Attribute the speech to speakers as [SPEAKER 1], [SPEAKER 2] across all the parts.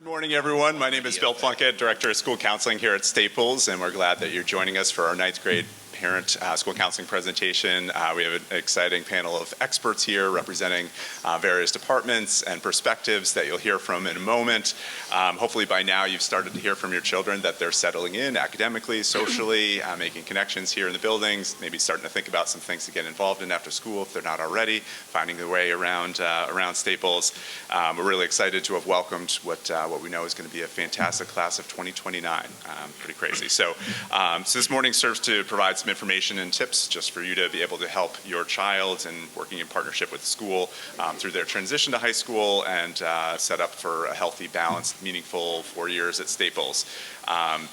[SPEAKER 1] Good morning, everyone. My name is Bill Plunkett, Director of School Counseling here at Staples, and we're glad that you're joining us for our ninth grade parent school counseling presentation. We have an exciting panel of experts here representing various departments and perspectives that you'll hear from in a moment. Hopefully by now you've started to hear from your children that they're settling in academically, socially, making connections here in the buildings, maybe starting to think about some things to get involved in after school if they're not already, finding their way around Staples. We're really excited to have welcomed what we know is going to be a fantastic class of 2029. Pretty crazy. So this morning serves to provide some information and tips just for you to be able to help your child and working in partnership with the school through their transition to high school and set up for a healthy, balanced, meaningful 4 years at Staples.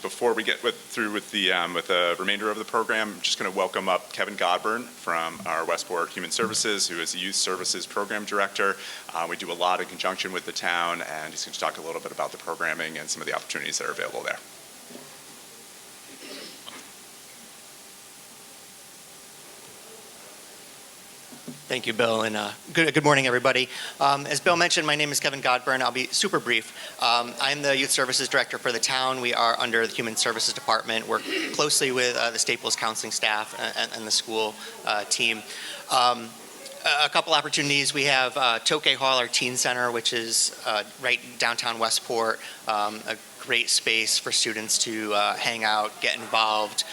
[SPEAKER 1] Before we get through with the remainder of the program, I'm just going to welcome up Kevin Godburn from our Westport Human Services, who is the Youth Services Program Director. We do a lot in conjunction with the town, and he's going to talk a little bit about the programming and some of the opportunities that are available there.
[SPEAKER 2] Thank you, Bill, and good morning, everybody. As Bill mentioned, my name is Kevin Godburn. I'll be super brief. I'm the Youth Services Director for the town. We are under the Human Services Department, work closely with the Staples counseling staff and the school team. A couple opportunities. We have Tokay Hall, our teen center, which is right downtown Westport, a great space for students to hang out, get involved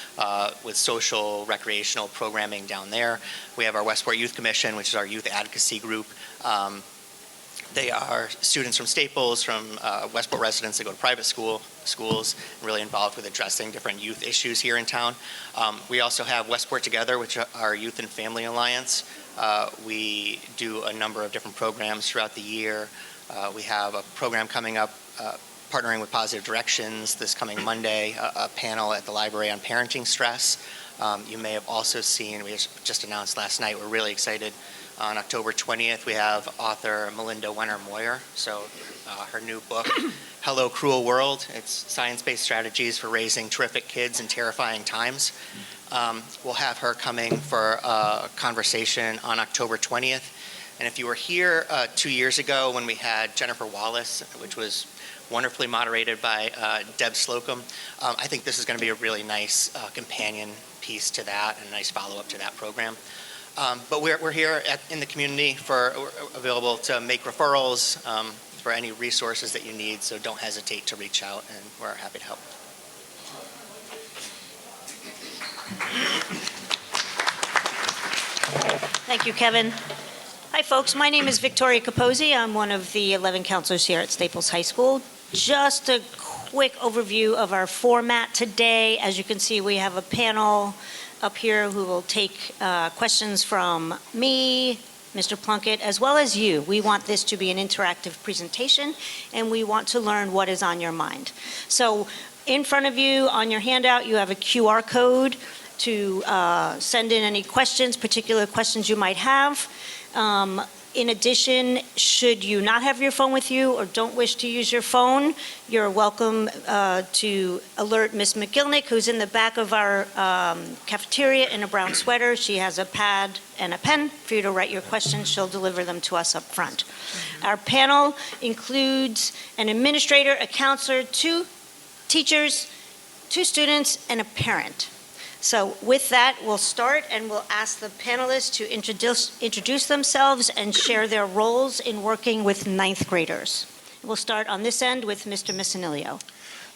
[SPEAKER 2] with social, recreational programming down there. We have our Westport Youth Commission, which is our youth advocacy group. They are students from Staples, from Westport residents that go to private schools, really involved with addressing different youth issues here in town. We also have Westport Together, which are our Youth and Family Alliance. We do a number of different programs throughout the year. We have a program coming up partnering with Positive Directions this coming Monday, a panel at the library on parenting stress. You may have also seen, we just announced last night, we're really excited. On October 20th, we have author Melinda Wenner-Moyer. So her new book, Hello Cruel World, it's science-based strategies for raising terrific kids in terrifying times. We'll have her coming for a conversation on October 20th. And if you were here 2 years ago when we had Jennifer Wallace, which was wonderfully moderated by Deb Slocum, I think this is going to be a really nice companion piece to that and a nice follow-up to that program. But we're here in the community we're available to make referrals for any resources that you need, so don't hesitate to reach out, and we're happy to help.
[SPEAKER 3] Thank you, Kevin. Hi, folks. My name is Victoria Capozzi. I'm one of the 11 counselors here at Staples High School. Just a quick overview of our format today. As you can see, we have a panel up here who will take questions from me, Mr. Plunkett, as well as you. We want this to be an interactive presentation, and we want to learn what is on your mind. So in front of you on your handout, you have a QR code to send in any questions, particular questions you might have. In addition, should you not have your phone with you or don't wish to use your phone, you're welcome to alert Ms. McGilnick, who's in the back of our cafeteria in a brown sweater. She has a pad and a pen for you to write your questions. She'll deliver them to us up front. Our panel includes an administrator, a counselor, 2 teachers, 2 students, and a parent. So with that, we'll start and we'll ask the panelists to introduce themselves and share their roles in working with 9th graders. We'll start on this end with Mr. Micinilio.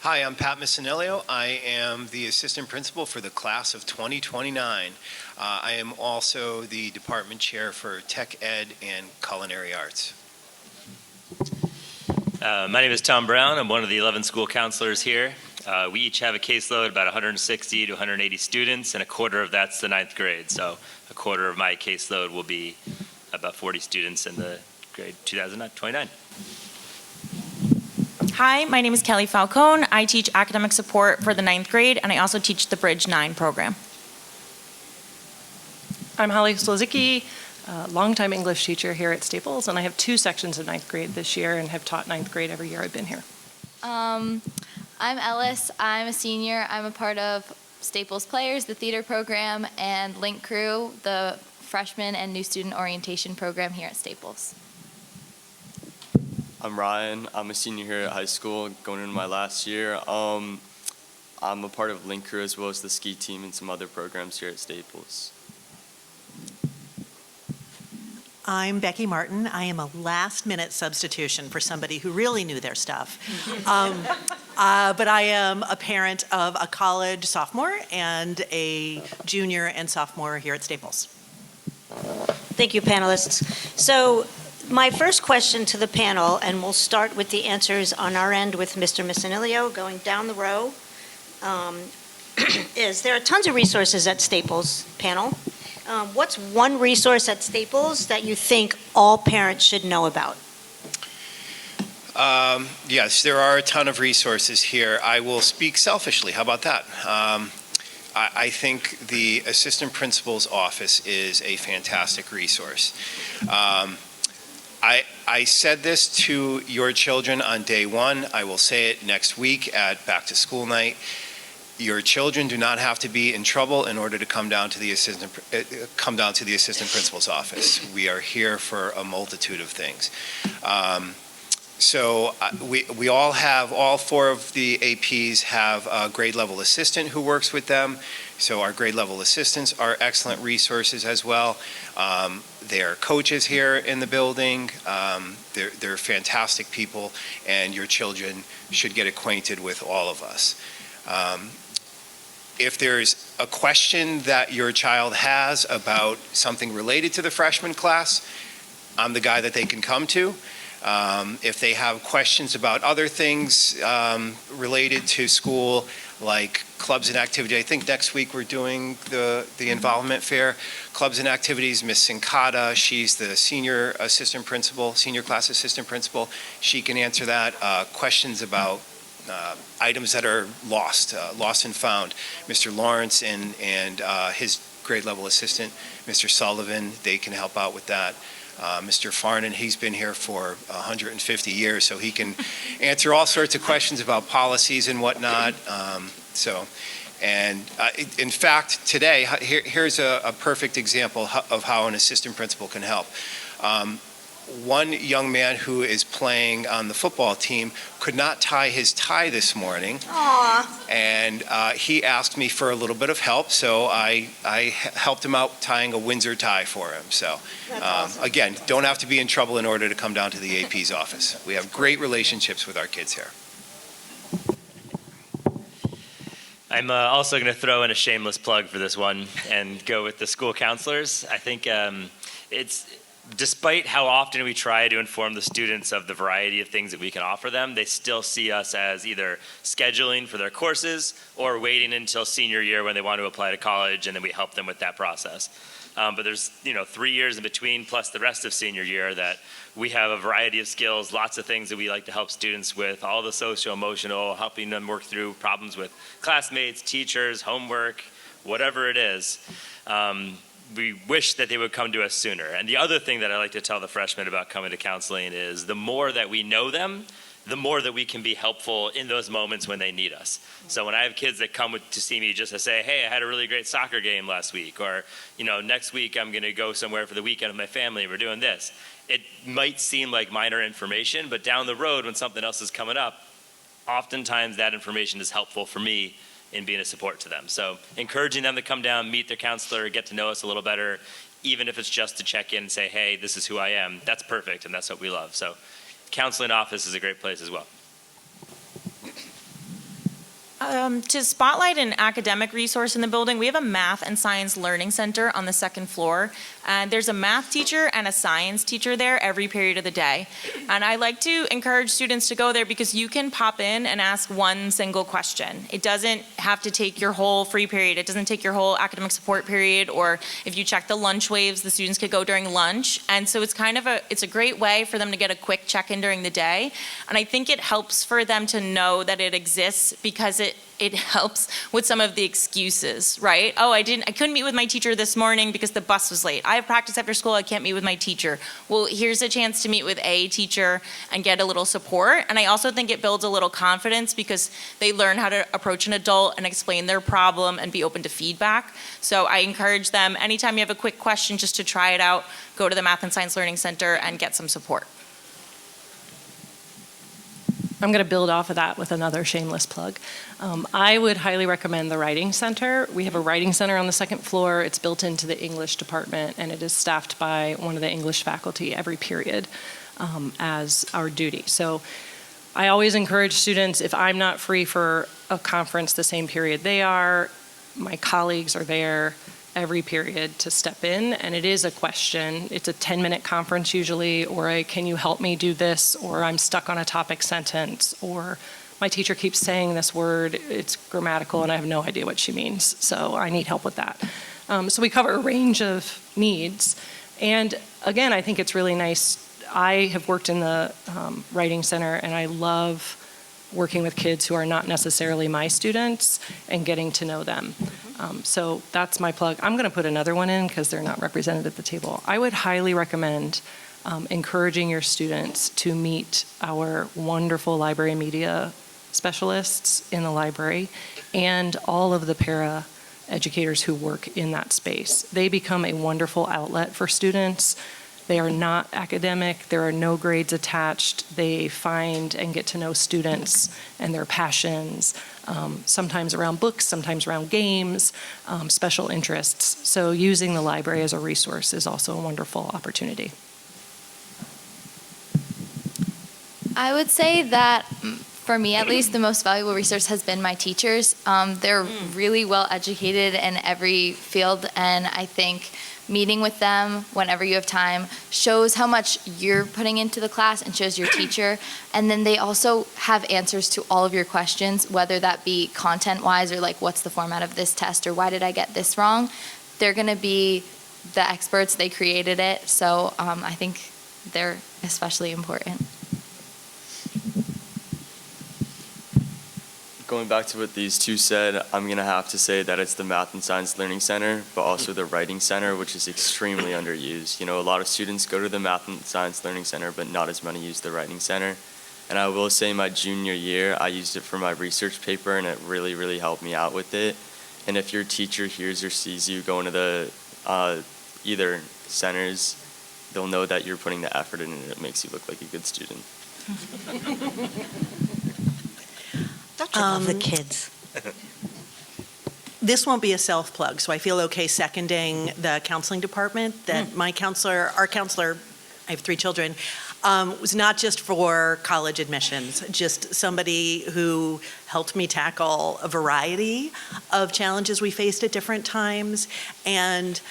[SPEAKER 4] Hi, I'm Pat Micinilio. I am the assistant principal for the class of 2029. I am also the department chair for tech ed and culinary arts.
[SPEAKER 5] My name is Tom Brown. I'm one of the 11 school counselors here. We each have a caseload about 160 to 180 students, and a quarter of that's the 9th grade. So a quarter of my caseload will be about 40 students in the grade 2029.
[SPEAKER 6] Hi, my name is Kelly Falcone. I teach academic support for the 9th grade, and I also teach the Bridge 9 program.
[SPEAKER 7] I'm Holly Sulzycki, longtime English teacher here at Staples, and I have 2 sections of 9th grade this year and have taught 9th grade every year I've been here.
[SPEAKER 8] I'm Ellis. I'm a senior. I'm a part of Staples Players, the theater program, and Link Crew, the freshman and new student orientation program here at Staples.
[SPEAKER 9] I'm Ryan. I'm a senior here at high school, going into my last year. I'm a part of Link Crew as well as the ski team and some other programs here at Staples.
[SPEAKER 10] I'm Becky Martin. I am a last-minute substitution for somebody who really knew their stuff. But I am a parent of a college sophomore and a junior and sophomore here at Staples.
[SPEAKER 3] Thank you, panelists. So my first question to the panel, and we'll start with the answers on our end with Mr. Micinilio going down the row, is there are tons of resources at Staples, panel. What's one resource at Staples that you think all parents should know about?
[SPEAKER 4] Yes, there are a ton of resources here. I will speak selfishly. How about that? I think the assistant principal's office is a fantastic resource. I said this to your children on day one. I will say it next week at back to school night. Your children do not have to be in trouble in order to come down to the assistant principal's office. We are here for a multitude of things. So we all have, all four of the APs have a grade level assistant who works with them. So our grade level assistants are excellent resources as well. They're coaches here in the building. They're fantastic people, and your children should get acquainted with all of us. If there's a question that your child has about something related to the freshman class, I'm the guy that they can come to. If they have questions about other things related to school, like clubs and activity, I think next week we're doing the involvement fair. Clubs and activities, Miss Sincata, she's the senior assistant principal, senior class assistant principal. She can answer that. Questions about items that are lost and found. Mr. Lawrence and his grade level assistant, Mr. Sullivan, they can help out with that. Mr. Farnan, he's been here for 150 years, so he can answer all sorts of questions about policies and whatnot. In fact, today, here's a perfect example of how an assistant principal can help. One young man who is playing on the football team could not tie his tie this morning.
[SPEAKER 3] Aww.
[SPEAKER 4] And he asked me for a little bit of help, so I helped him out tying a Windsor tie for him. So
[SPEAKER 3] awesome.
[SPEAKER 4] Again, don't have to be in trouble in order to come down to the AP's office. We have great relationships with our kids here.
[SPEAKER 5] I'm also going to throw in a shameless plug for this one and go with the school counselors. I think despite how often we try to inform the students of the variety of things that we can offer them, they still see us as either scheduling for their courses or waiting until senior year when they want to apply to college, and then we help them with that process. But there's 3 years in between plus the rest of senior year that we have a variety of skills, lots of things that we like to help students with, all the social, emotional, helping them work through problems with classmates, teachers, homework, whatever it is. We wish that they would come to us sooner. And the other thing that I like to tell the freshmen about coming to counseling is the more that we know them, the more that we can be helpful in those moments when they need us. So when I have kids that come to see me just to say, hey, I had a really great soccer game last week, or next week I'm going to go somewhere for the weekend with my family, we're doing this. It might seem like minor information, but down the road when something else is coming up, oftentimes that information is helpful for me in being a support to them. So encouraging them to come down, meet their counselor, get to know us a little better, even if it's just to check in and say, hey, this is who I am, that's perfect, and that's what we love. So counseling office is a great place as well.
[SPEAKER 6] To spotlight an academic resource in the building, we have a math and science learning center on the second floor. And there's a math teacher and a science teacher there every period of the day. And I like to encourage students to go there because you can pop in and ask one single question. It doesn't have to take your whole free period. It doesn't take your whole academic support period, or if you check the lunch waves, the students could go during lunch. And so it's a great way for them to get a quick check-in during the day. And I think it helps for them to know that it exists because it helps with some of the excuses, right? Oh, I couldn't meet with my teacher this morning because the bus was late. I have practice after school, I can't meet with my teacher. Well, here's a chance to meet with a teacher and get a little support. And I also think it builds a little confidence because they learn how to approach an adult and explain their problem and be open to feedback. So I encourage them, anytime you have a quick question, just to try it out, go to the Math and Science Learning Center and get some support.
[SPEAKER 7] I'm going to build off of that with another shameless plug. I would highly recommend the Writing Center. We have a Writing Center on the second floor. It's built into the English department, and it is staffed by one of the English faculty every period as our duty. So I always encourage students, if I'm not free for a conference the same period they are, my colleagues are there every period to step in, and it is a question. It's a 10-minute conference usually, or a can you help me do this, or I'm stuck on a topic sentence, or my teacher keeps saying this word, it's grammatical and I have no idea what she means, so I need help with that. So we cover a range of needs, and again, I think it's really nice. I have worked in the Writing Center, and I love working with kids who are not necessarily my students and getting to know them. So that's my plug. I'm going to put another one in because they're not represented at the table. I would highly recommend encouraging your students to meet our wonderful library media specialists in the library and all of the para educators who work in that space. They become a wonderful outlet for students. They are not academic. There are no grades attached. They find and get to know students and their passions, sometimes around books, sometimes around games, special interests. So using the library as a resource is also a wonderful opportunity.
[SPEAKER 8] I would say that, for me at least, the most valuable resource has been my teachers. They're really well educated in every field, and I think meeting with them whenever you have time shows how much you're putting into the class and shows your teacher. And then they also have answers to all of your questions, whether that be content-wise or like, what's the format of this test, or why did I get this wrong? They're going to be the experts. They created it. So I think they're especially important.
[SPEAKER 9] Going back to what these two said, I'm going to have to say that it's the Math and Science Learning Center, but also the Writing Center, which is extremely underused. You know, a lot of students go to the Math and Science Learning Center, but not as many use the Writing Center. And I will say my junior year, I used it for my research paper, and it really, really helped me out with it. And if your teacher hears or sees you going to the either centers, they'll know that you're putting the effort in, and it makes you look like a good student.
[SPEAKER 3] Don't you love the kids?
[SPEAKER 10] This won't be a self-plug, so I feel okay seconding the counseling department, that my counselor, our counselor, I have 3 children, was not just for college admissions, just somebody who helped me tackle a variety of challenges we faced at different times. And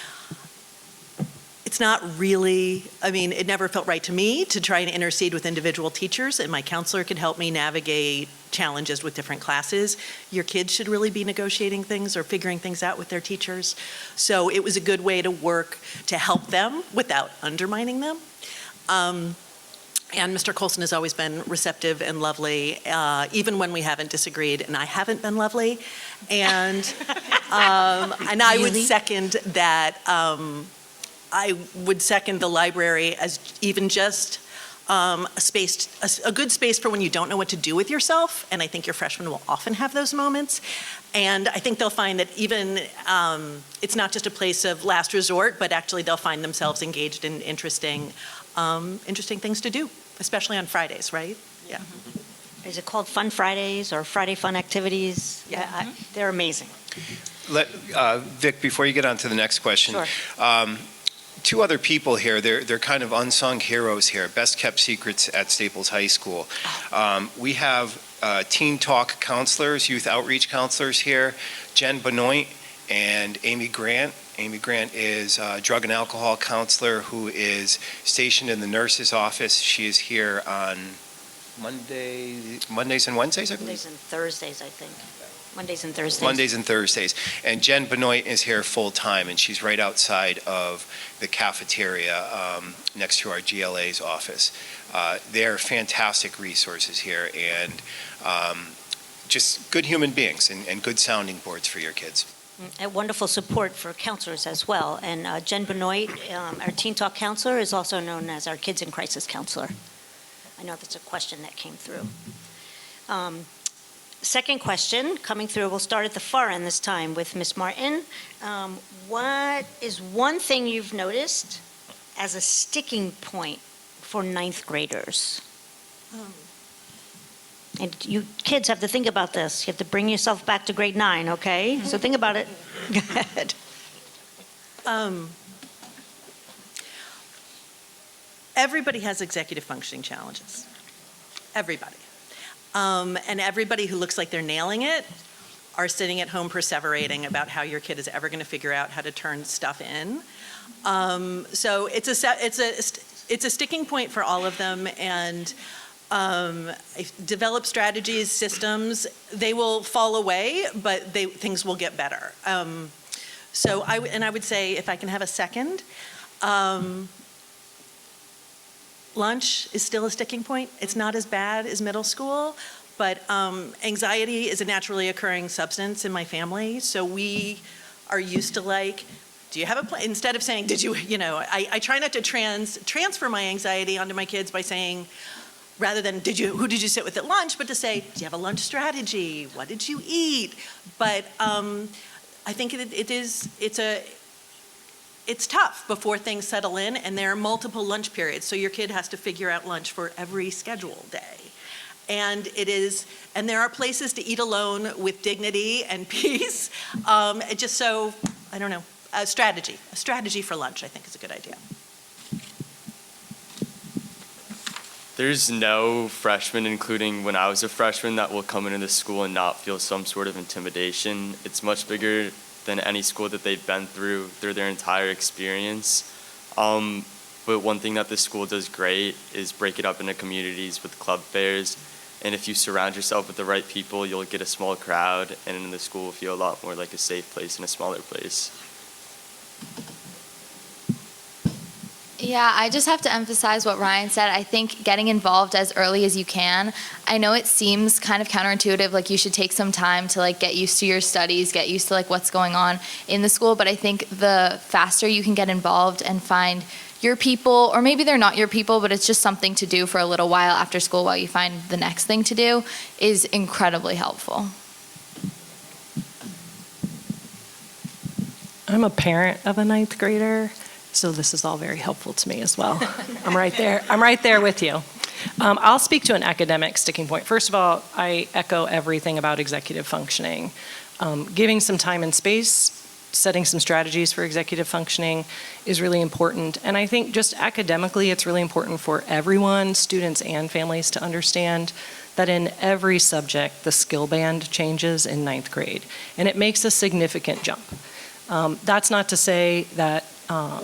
[SPEAKER 10] it's not really, I mean, it never felt right to me to try and intercede with individual teachers, and my counselor could help me navigate challenges with different classes. Your kids should really be negotiating things or figuring things out with their teachers. So it was a good way to work to help them without undermining them. And Mr. Colson has always been receptive and lovely, even when we haven't disagreed, and I haven't been lovely. And I would second that. I would second the library as even just a good space for when you don't know what to do with yourself, and I think your freshmen will often have those moments. And I think they'll find that even it's not just a place of last resort, but actually they'll find themselves engaged in interesting things to do, especially on Fridays, right? Yeah.
[SPEAKER 3] Is it called Fun Fridays or Friday Fun Activities? Yeah, they're amazing.
[SPEAKER 4] Vic, before you get on to the next question,
[SPEAKER 3] Sure.
[SPEAKER 4] 2 other people here, they're kind of unsung heroes here, best kept secrets at Staples High School. We have teen talk counselors, youth outreach counselors here, Jen Benoit and Amy Grant. Amy Grant is a drug and alcohol counselor who is stationed in the nurse's office. She is here on Mondays and Wednesdays, I believe?
[SPEAKER 3] Mondays and Thursdays, I think. Mondays and Thursdays.
[SPEAKER 4] Mondays and Thursdays. And Jen Benoit is here full-time, and she's right outside of the cafeteria next to our GLA's office. They're fantastic resources here, and just good human beings and good sounding boards for your kids.
[SPEAKER 3] And wonderful support for counselors as well. And Jen Benoit, our Teen Talk counselor, is also known as our Kids in Crisis counselor. I know that's a question that came through. Second question coming through, we'll start at the far end this time with Ms. Martin. What is one thing you've noticed as a sticking point for 9th graders? And you kids have to think about this. You have to bring yourself back to grade 9, okay? So think about it. Go ahead.
[SPEAKER 10] Everybody has executive functioning challenges. Everybody. And everybody who looks like they're nailing it are sitting at home perseverating about how your kid is ever going to figure out how to turn stuff in. So it's a sticking point for all of them, and develop strategies, systems. They will fall away, but things will get better. So I would say, if I can have a second, lunch is still a sticking point. It's not as bad as middle school, but anxiety is a naturally occurring substance in my family. So we are used to, like, do you have a plan? Instead of saying, did you, I try not to transfer my anxiety onto my kids by saying, rather than who did you sit with at lunch, but to say, do you have a lunch strategy? What did you eat? But I think it's tough before things settle in, and there are multiple lunch periods. So your kid has to figure out lunch for every schedule day. And there are places to eat alone with dignity and peace. I don't know, a strategy for lunch, I think, is a good idea.
[SPEAKER 9] There's no freshman, including when I was a freshman, that will come into the school and not feel some sort of intimidation. It's much bigger than any school that they've been through their entire experience. But one thing that this school does great is break it up into communities with club fairs. And if you surround yourself with the right people, you'll get a small crowd, and the school will feel a lot more like a safe place and a smaller place.
[SPEAKER 8] Yeah, I just have to emphasize what Ryan said. I think getting involved as early as you can. I know it seems kind of counterintuitive, like you should take some time to get used to your studies, get used to what's going on in the school, but I think the faster you can get involved and find your people, or maybe they're not your people, but it's just something to do for a little while after school while you find the next thing to do, is incredibly helpful.
[SPEAKER 7] I'm a parent of a 9th grader, so this is all very helpful to me as well. I'm right there with you. I'll speak to an academic sticking point. First of all, I echo everything about executive functioning. Giving some time and space, setting some strategies for executive functioning is really important. And I think just academically, it's really important for everyone, students and families, to understand that in every subject, the skill band changes in 9th grade. And it makes a significant jump. That's not to say that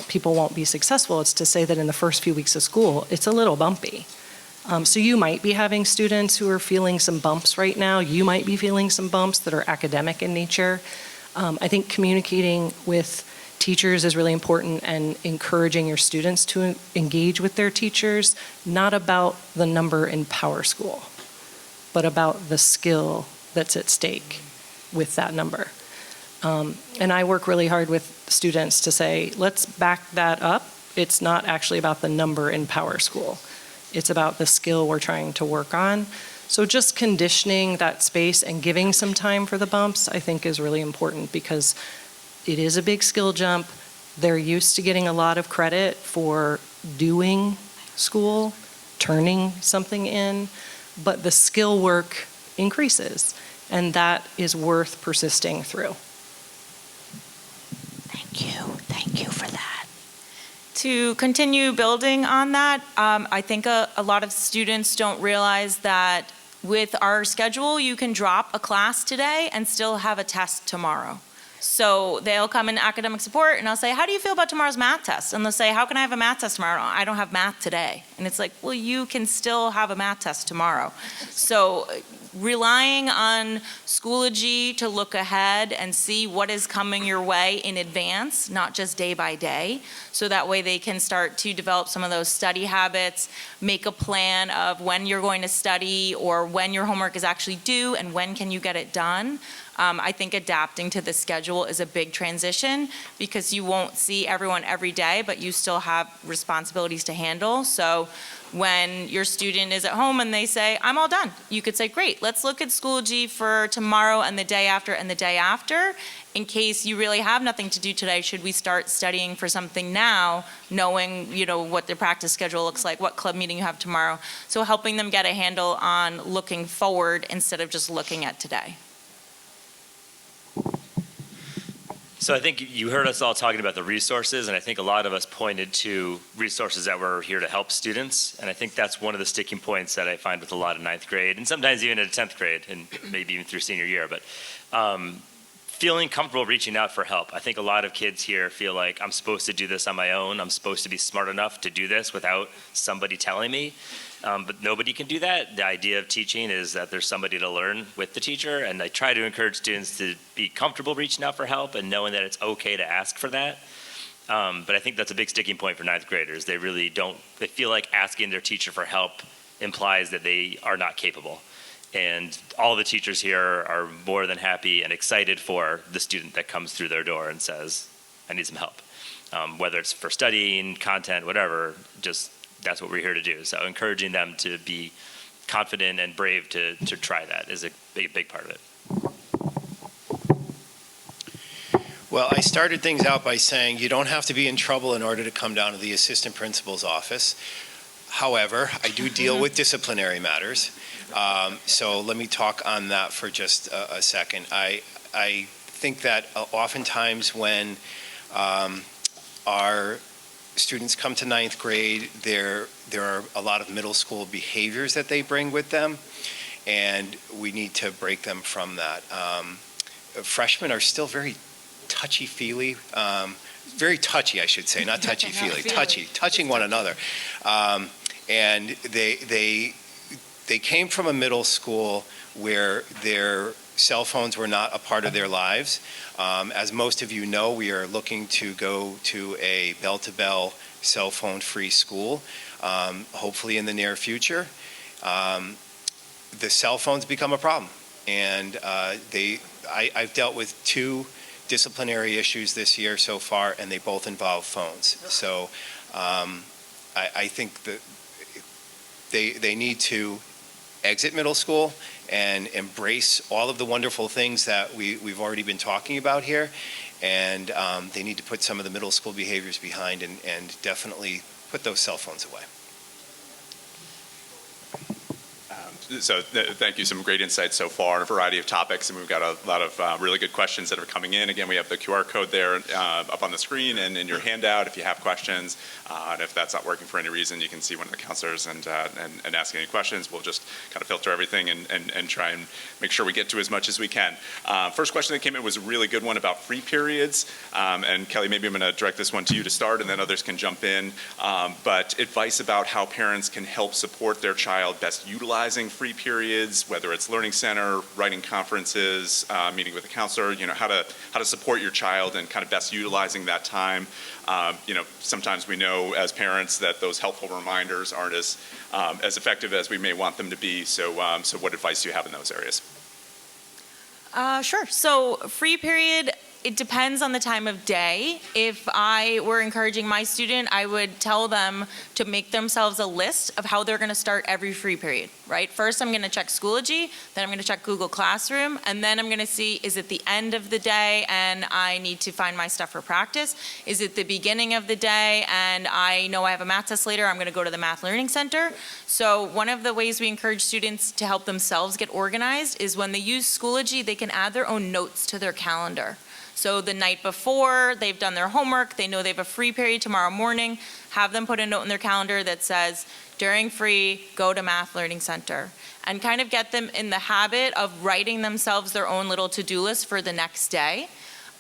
[SPEAKER 7] people won't be successful. It's to say that in the first few weeks of school, it's a little bumpy. So you might be having students who are feeling some bumps right now. You might be feeling some bumps that are academic in nature. I think communicating with teachers is really important, and encouraging your students to engage with their teachers, not about the number in Power School, but about the skill that's at stake with that number. And I work really hard with students to say, let's back that up. It's not actually about the number in Power School. It's about the skill we're trying to work on. So just conditioning that space and giving some time for the bumps, I think, is really important, because it is a big skill jump. They're used to getting a lot of credit for doing school, turning something in, but the skill work increases, and that is worth persisting through.
[SPEAKER 3] Thank you for that.
[SPEAKER 6] To continue building on that, I think a lot of students don't realize that with our schedule, you can drop a class today and still have a test tomorrow. So they'll come in academic support, and I'll say, how do you feel about tomorrow's math test? And they'll say, how can I have a math test tomorrow? I don't have math today. And it's like, well, you can still have a math test tomorrow. So relying on Schoology to look ahead and see what is coming your way in advance, not just day by day, so that way they can start to develop some of those study habits, make a plan of when you're going to study or when your homework is actually due and when can you get it done. I think adapting to the schedule is a big transition because you won't see everyone every day, but you still have responsibilities to handle. So when your student is at home and they say, I'm all done, you could say, great, let's look at Schoology for tomorrow and the day after and the day after. In case you really have nothing to do today, should we start studying for something now, knowing, what their practice schedule looks like, what club meeting you have tomorrow? So helping them get a handle on looking forward instead of just looking at today.
[SPEAKER 5] So I think you heard us all talking about the resources, and I think a lot of us pointed to resources that were here to help students, and I think that's one of the sticking points that I find with a lot of ninth grade, and sometimes even at 10th grade, and maybe even through senior year, but feeling comfortable reaching out for help. I think a lot of kids here feel like I'm supposed to do this on my own, I'm supposed to be smart enough to do this without somebody telling me. But nobody can do that. The idea of teaching is that there's somebody to learn with the teacher, and I try to encourage students to be comfortable reaching out for help and knowing that it's okay to ask for that. But I think that's a big sticking point for ninth graders. They feel like asking their teacher for help implies that they are not capable. And all the teachers here are more than happy and excited for the student that comes through their door and says, I need some help. Whether it's for studying, content, whatever, just that's what we're here to do. So encouraging them to be confident and brave to try that is a big part of it.
[SPEAKER 4] Well, I started things out by saying you don't have to be in trouble in order to come down to the assistant principal's office. However, I do deal with disciplinary matters. So let me talk on that for just a second. I think that oftentimes when our students come to ninth grade, there are a lot of middle school behaviors that they bring with them, and we need to break them from that. Freshmen are still very touchy-feely, very touchy, I should say, not touchy-feely, touching one another. And they came from a middle school where their cell phones were not a part of their lives. As most of you know, we are looking to go to a bell-to-bell cell phone-free school, hopefully in the near future. The cell phones become a problem, and I've dealt with 2 disciplinary issues this year so far, and they both involve phones. So I think that they need to exit middle school and embrace all of the wonderful things that we've already been talking about here. And they need to put some of the middle school behaviors behind and definitely put those cell phones away.
[SPEAKER 1] So thank you. Some great insights so far on a variety of topics, and we've got a lot of really good questions that are coming in. Again, we have the QR code there up on the screen and in your handout if you have questions. And if that's not working for any reason, you can see one of the counselors and ask any questions. We'll just kind of filter everything and try and make sure we get to as much as we can. First question that came in was a really good one about free periods. And Kelly, maybe I'm going to direct this one to you to start, and then others can jump in. But advice about how parents can help support their child best utilizing free periods, whether it's learning center, writing conferences, meeting with a counselor, how to support your child and kind of best utilizing that time. Sometimes we know as parents that those helpful reminders aren't as effective as we may want them to be. So what advice do you have in those areas?
[SPEAKER 6] Sure. So free period, it depends on the time of day. If I were encouraging my student, I would tell them to make themselves a list of how they're going to start every free period, right? First, I'm going to check Schoology, then I'm going to check Google Classroom, and then I'm going to see, is it the end of the day and I need to find my stuff for practice? Is it the beginning of the day and I know I have a math test later, I'm going to go to the Math Learning Center? So one of the ways we encourage students to help themselves get organized is when they use Schoology, they can add their own notes to their calendar. So the night before, they've done their homework, they know they have a free period tomorrow morning, have them put a note in their calendar that says, during free, go to Math Learning Center. And kind of get them in the habit of writing themselves their own little to-do list for the next day.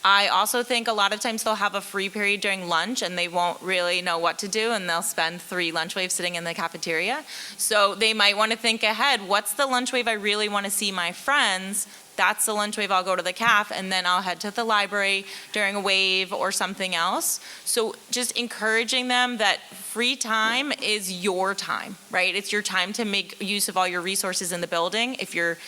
[SPEAKER 6] I also think a lot of times they'll have a free period during lunch and they won't really know what to do, and they'll spend 3 lunch waves sitting in the cafeteria. So they might want to think ahead, what's the lunch wave I really want to see my friends? That's the lunch wave, I'll go to the caf, and then I'll head to the library during a wave or something else. So just encouraging them that free time is your time, right? It's your time to make use of all your resources in the building. If you're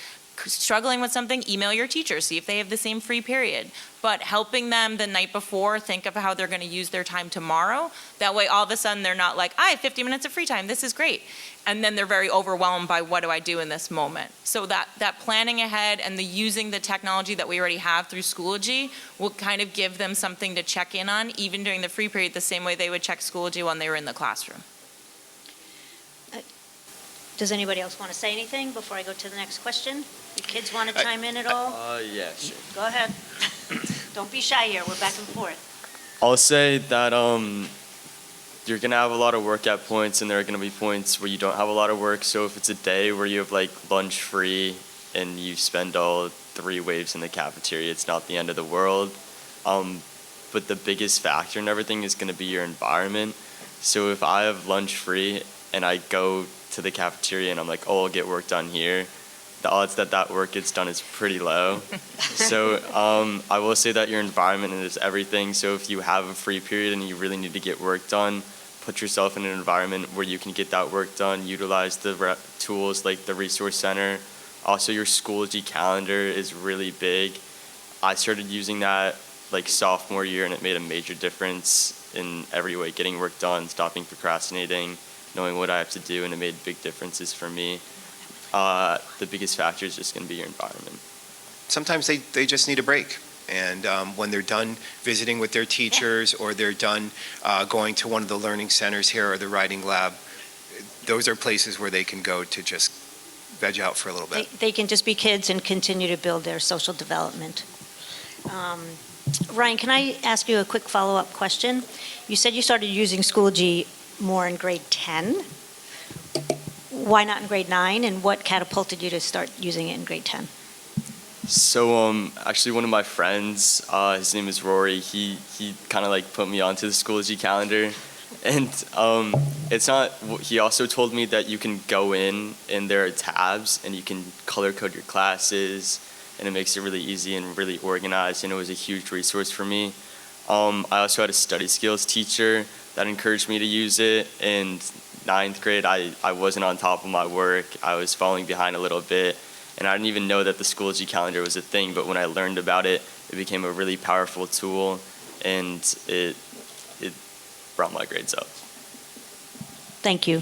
[SPEAKER 6] struggling with something, email your teacher, see if they have the same free period. But helping them the night before think of how they're going to use their time tomorrow. That way, all of a sudden, they're not like, I have 50 minutes of free time. This is great. And then they're very overwhelmed by what do I do in this moment. So that planning ahead and the using the technology that we already have through Schoology will kind of give them something to check in on, even during the free period, the same way they would check Schoology when they were in the classroom.
[SPEAKER 3] Does anybody else want to say anything before I go to the next question? You kids want to chime in at all?
[SPEAKER 9] Yeah, sure.
[SPEAKER 3] Go ahead. Don't be shy here. We're back and forth.
[SPEAKER 9] I'll say that you're gonna have a lot of work at points, and there are gonna be points where you don't have a lot of work. So if it's a day where you have like lunch free and you spend all 3 waves in the cafeteria, it's not the end of the world. But the biggest factor in everything is gonna be your environment. So if I have lunch free and I go to the cafeteria and I'm like, oh, I'll get work done here, the odds that that work gets done is pretty low. So I will say that your environment is everything. So if you have a free period and you really need to get work done, put yourself in an environment where you can get that work done. Utilize the tools like the Resource Center. Also, your Schoology calendar is really big. I started using that like sophomore year, and it made a major difference in every way, getting work done, stopping procrastinating, knowing what I have to do, and it made big differences for me. The biggest factor is just going to be your environment.
[SPEAKER 4] Sometimes they just need a break. And when they're done visiting with their teachers, or they're done going to one of the learning centers here or the writing lab, those are places where they can go to just veg out for a little bit.
[SPEAKER 3] They can just be kids and continue to build their social development. Ryan, can I ask you a quick follow-up question? You said you started using Schoology more in grade 10. Why not in grade 9, and what catapulted you to start using it in grade 10?
[SPEAKER 9] So actually one of my friends, his name is Rory, he kind of like put me onto the Schoology calendar. And it's not, he also told me that you can go in and there are tabs and you can color code your classes, and it makes it really easy and really organized, and it was a huge resource for me. I also had a study skills teacher that encouraged me to use it. In 9th grade, I wasn't on top of my work. I was falling behind a little bit. And I didn't even know that the Schoology calendar was a thing, but when I learned about it, it became a really powerful tool, and it brought my grades up.
[SPEAKER 3] Thank you.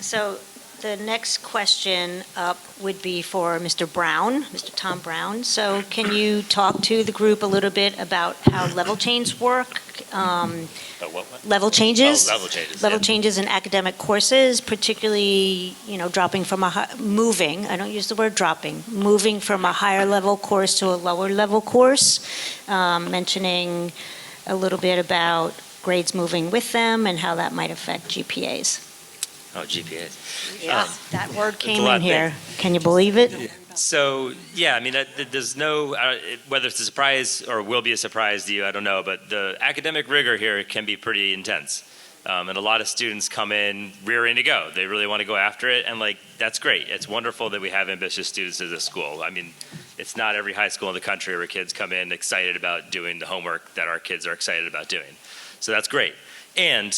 [SPEAKER 3] So the next question up would be for Mr. Brown, Mr. Tom Brown. So can you talk to the group a little bit about how level changes work? Level changes?
[SPEAKER 5] Oh, level changes.
[SPEAKER 3] Level
[SPEAKER 5] Yeah.
[SPEAKER 3] changes in academic courses, particularly, dropping from moving, I don't use the word dropping, moving from a higher level course to a lower level course, mentioning a little bit about grades moving with them and how that might affect GPAs.
[SPEAKER 5] Oh, GPAs.
[SPEAKER 3] Yeah, that word
[SPEAKER 5] a
[SPEAKER 3] came
[SPEAKER 5] lot
[SPEAKER 3] in
[SPEAKER 5] of
[SPEAKER 3] here. Can you believe it?
[SPEAKER 5] So, yeah, I mean, there's no, whether it's a surprise or will be a surprise to you, I don't know, but the academic rigor here can be pretty intense. And a lot of students come in rearing to go. They really want to go after it, and that's great. It's wonderful that we have ambitious students at this school. I mean, it's not every high school in the country where kids come in excited about doing the homework that our kids are excited about doing. So that's great. And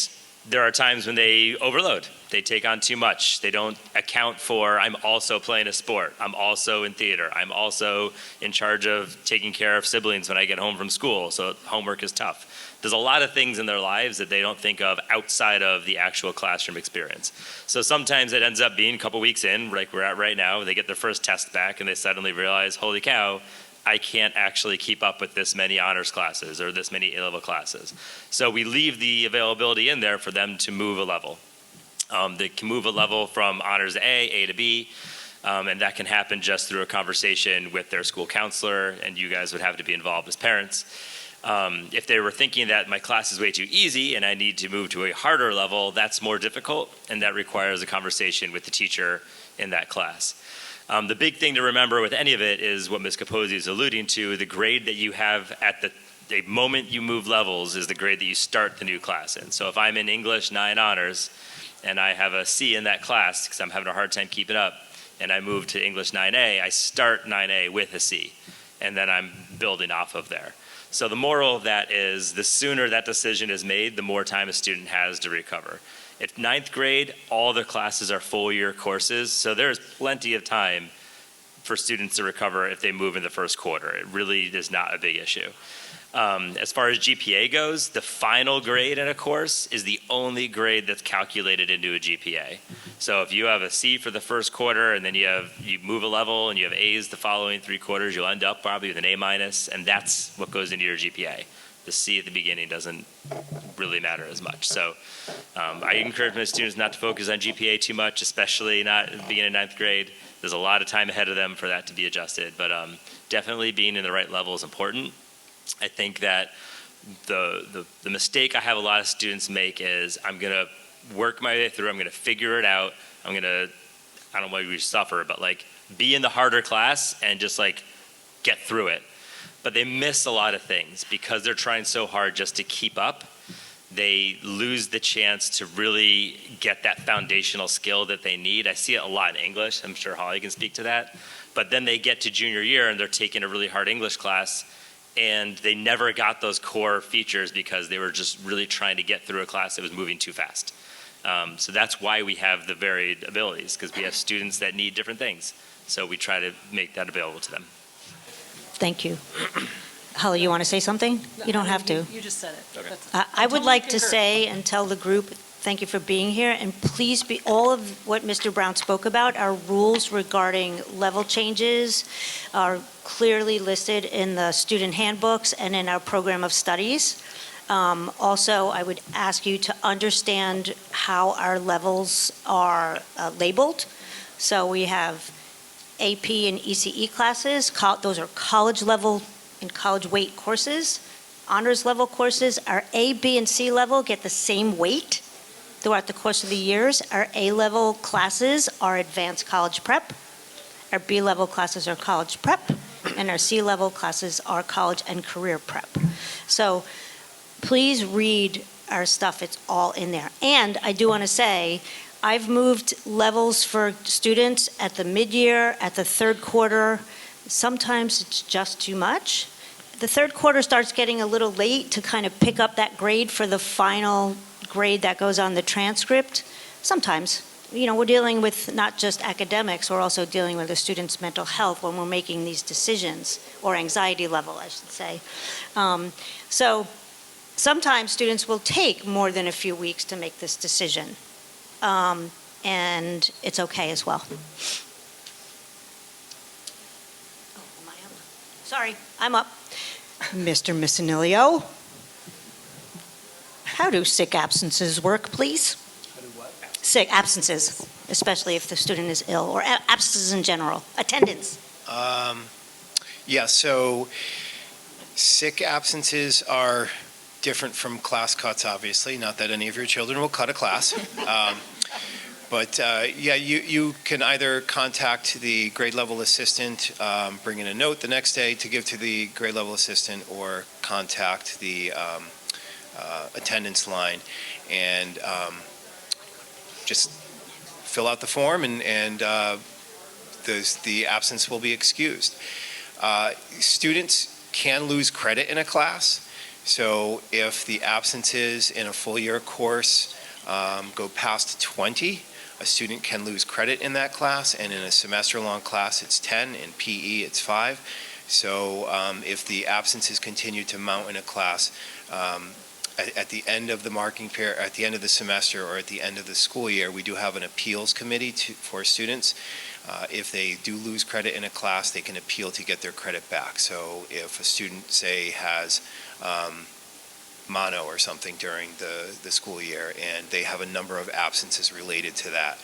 [SPEAKER 5] there are times when they overload. They take on too much. They don't account for, I'm also playing a sport. I'm also in theater. I'm also in charge of taking care of siblings when I get home from school. So homework is tough. There's a lot of things in their lives that they don't think of outside of the actual classroom experience. So sometimes it ends up being a couple weeks in, like we're at right now, they get their first test back and they suddenly realize, holy cow, I can't actually keep up with this many honors classes or this many A-level classes. So we leave the availability in there for them to move a level. They can move a level from honors to A to B, and that can happen just through a conversation with their school counselor, and you guys would have to be involved as parents. If they were thinking that my class is way too easy and I need to move to a harder level, that's more difficult, and that requires a conversation with the teacher in that class. The big thing to remember with any of it is what Ms. Capozzi is alluding to. The grade that you have at the moment you move levels is the grade that you start the new class in. So if I'm in English 9 honors and I have a C in that class because I'm having a hard time keeping up, and I move to English 9A, I start 9A with a C, and then I'm building off of there. So the moral of that is the sooner that decision is made, the more time a student has to recover. At 9th grade, all the classes are full year courses, so there's plenty of time for students to recover if they move in the first quarter. It really is not a big issue. As far as GPA goes, the final grade in a course is the only grade that's calculated into a GPA. So if you have a C for the first quarter and then you move a level and you have A's the following 3 quarters, you'll end up probably with an A minus, and that's what goes into your GPA. The C at the beginning doesn't really matter as much. So I encourage my students not to focus on GPA too much, especially not at the beginning of 9th grade. There's a lot of time ahead of them for that to be adjusted, but definitely being in the right level is important. I think that the mistake I have a lot of students make is I'm going to work my way through, I'm going to figure it out, I don't want to suffer, but like be in the harder class and just like get through it. But they miss a lot of things because they're trying so hard just to keep up. They lose the chance to really get that foundational skill that they need. I see it a lot in English. I'm sure Holly can speak to that. But then they get to junior year and they're taking a really hard English class and they never got those core features because they were just really trying to get through a class that was moving too fast. So that's why we have the varied abilities, because we have students that need different things. So we try to make that available to them.
[SPEAKER 3] Thank you. Holly, you want to say something? You don't have to.
[SPEAKER 7] You just said it.
[SPEAKER 5] Okay.
[SPEAKER 3] I would like to say and tell the group, thank you for being here, and please be, all of what Mr. Brown spoke about, our rules regarding level changes are clearly listed in the student handbooks and in our program of studies. Also, I would ask you to understand how our levels are labeled. So we have AP and ECE classes, those are college level and college weight courses. Honors level courses, our A, B, and C level get the same weight throughout the course of the years. Our A level classes are advanced college prep. Our B level classes are college prep, and our C level classes are college and career prep. So please read our stuff, it's all in there. And I do want to say, I've moved levels for students at the mid-year, at the 3rd quarter. Sometimes it's just too much. The 3rd quarter starts getting a little late to kind of pick up that grade for the final grade that goes on the transcript. Sometimes, we're dealing with not just academics, we're also dealing with the student's mental health when we're making these decisions, or anxiety level, I should say. So sometimes students will take more than a few weeks to make this decision. And it's okay as well. Oh, am I up? Sorry, I'm up. Mr. Micinilio, how do sick absences work, please? How do what? Sick absences, especially if the student is ill, or absences in general, attendance.
[SPEAKER 4] Yeah, so sick absences are different from class cuts, obviously. Not that any of your children will cut a class. But yeah, you can either contact the grade level assistant, bring in a note the next day to give to the grade level assistant, or contact the attendance line and just fill out the form, and the absence will be excused. Students can lose credit in a class. So if the absences in a full year course go past 20, a student can lose credit in that class, and in a semester-long class it's 10, in PE it's 5. So if the absences continue to mount in a class, at the end of the marking period, at the end of the semester, or at the end of the school year, we do have an appeals committee for students. If they do lose credit in a class, they can appeal to get their credit back. So if a student, say, has mono or something during the school year, and they have a number of absences related to that,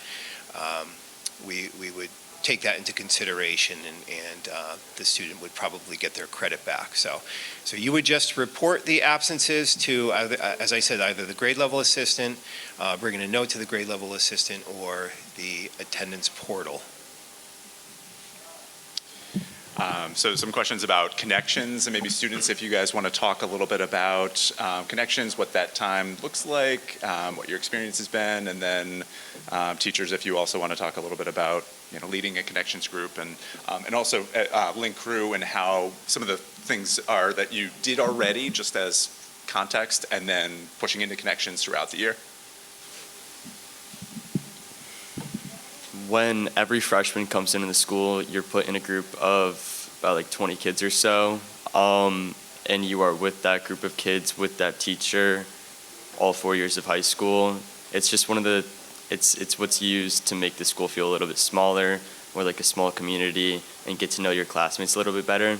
[SPEAKER 4] we would take that into consideration, and the student would probably get their credit back. So you would just report the absences to, as I said, either the grade level assistant, bring in a note to the grade level assistant, or the attendance portal.
[SPEAKER 1] So some questions about connections, and maybe students, if you guys want to talk a little bit about connections, what that time looks like, what your experience has been, and then teachers, if you also want to talk a little bit about leading a connections group, and also link crew and how some of the things are that you did already, just as context, and then pushing into connections throughout the year.
[SPEAKER 9] when every freshman comes into the school, you're put in a group of about like 20 kids or so, and you are with that group of kids, with that teacher, all 4 years of high school. It's just it's what's used to make the school feel a little bit smaller, more like a small community, and get to know your classmates a little bit better.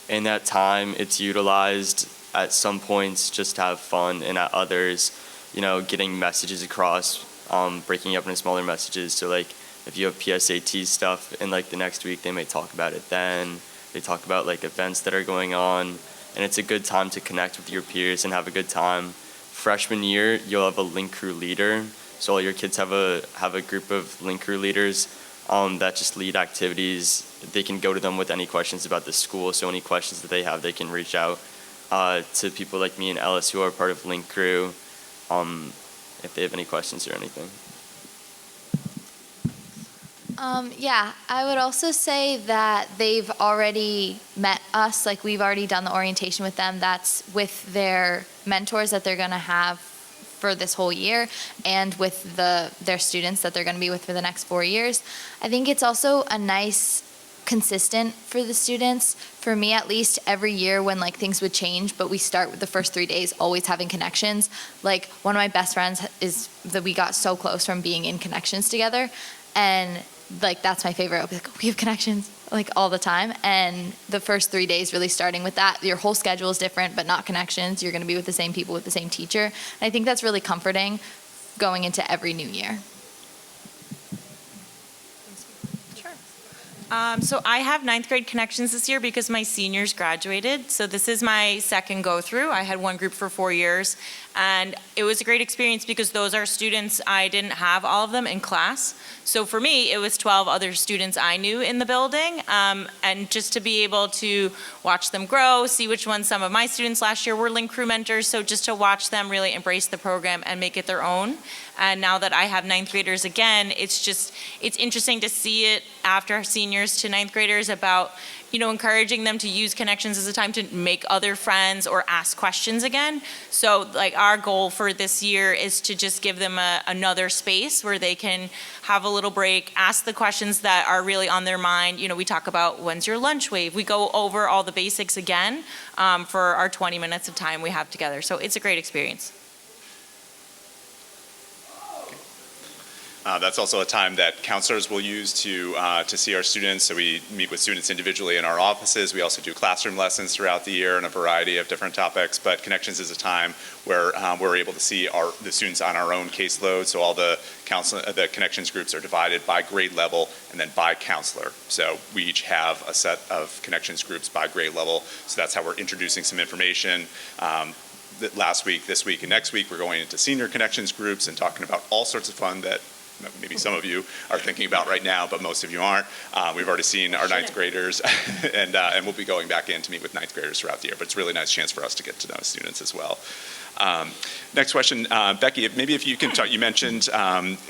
[SPEAKER 9] In that time, it's utilized at some points just to have fun, and at others, getting messages across, breaking up into smaller messages. So like if you have PSAT stuff, and like the next week they may talk about it then. They talk about like events that are going on, and it's a good time to connect with your peers and have a good time. Freshman year, you'll have a link crew leader. So all your kids have a group of link crew leaders that just lead activities. They can go to them with any questions about the school. So any questions that they have, they can reach out to people like me and Ellis who are part of link crew if they have any questions or anything.
[SPEAKER 8] Yeah, I would also say that they've already met us, like we've already done the orientation with them. That's with their mentors that they're going to have for this whole year, and with their students that they're going to be with for the next 4 years. I think it's also a nice consistent for the students. For me, at least, every year when like things would change, but we start with the first 3 days always having connections. Like one of my best friends is that we got so close from being in connections together, and like that's my favorite. I'll be like, we have connections like all the time. And the first 3 days really starting with that, your whole schedule is different, but not connections. You're going to be with the same people, with the same teacher. And I think that's really comforting going into every new year.
[SPEAKER 6] So I have 9th grade connections this year because my seniors graduated. So this is my second go through. I had one group for 4 years, and it was a great experience because those are students I didn't have all of them in class. So for me, it was 12 other students I knew in the building, and just to be able to watch them grow, see which ones some of my students last year were link crew mentors. So just to watch them really embrace the program and make it their own. And now that I have 9th graders again, it's interesting to see it after seniors to 9th graders about, encouraging them to use connections as a time to make other friends or ask questions again. So like our goal for this year is to just give them another space where they can have a little break, ask the questions that are really on their mind. We talk about when's your lunch wave. We go over all the basics again for our 20 minutes of time we have together. So it's a great experience.
[SPEAKER 1] That's also a time that counselors will use to see our students. So we meet with students individually in our offices. We also do classroom lessons throughout the year on a variety of different topics. But Connections is a time where we're able to see the students on our own caseload. So all the Connections groups are divided by grade level and then by counselor. So we each have a set of Connections groups by grade level. So that's how we're introducing some information. Last week, this week, and next week, we're going into senior Connections groups and talking about all sorts of fun that maybe some of you are thinking about right now, but most of you aren't. We've already seen our 9th graders, and we'll be going back in to meet with 9th graders throughout the year, but it's a really nice chance for us to get to know students as well. Next question, Becky, maybe if you can talk, you mentioned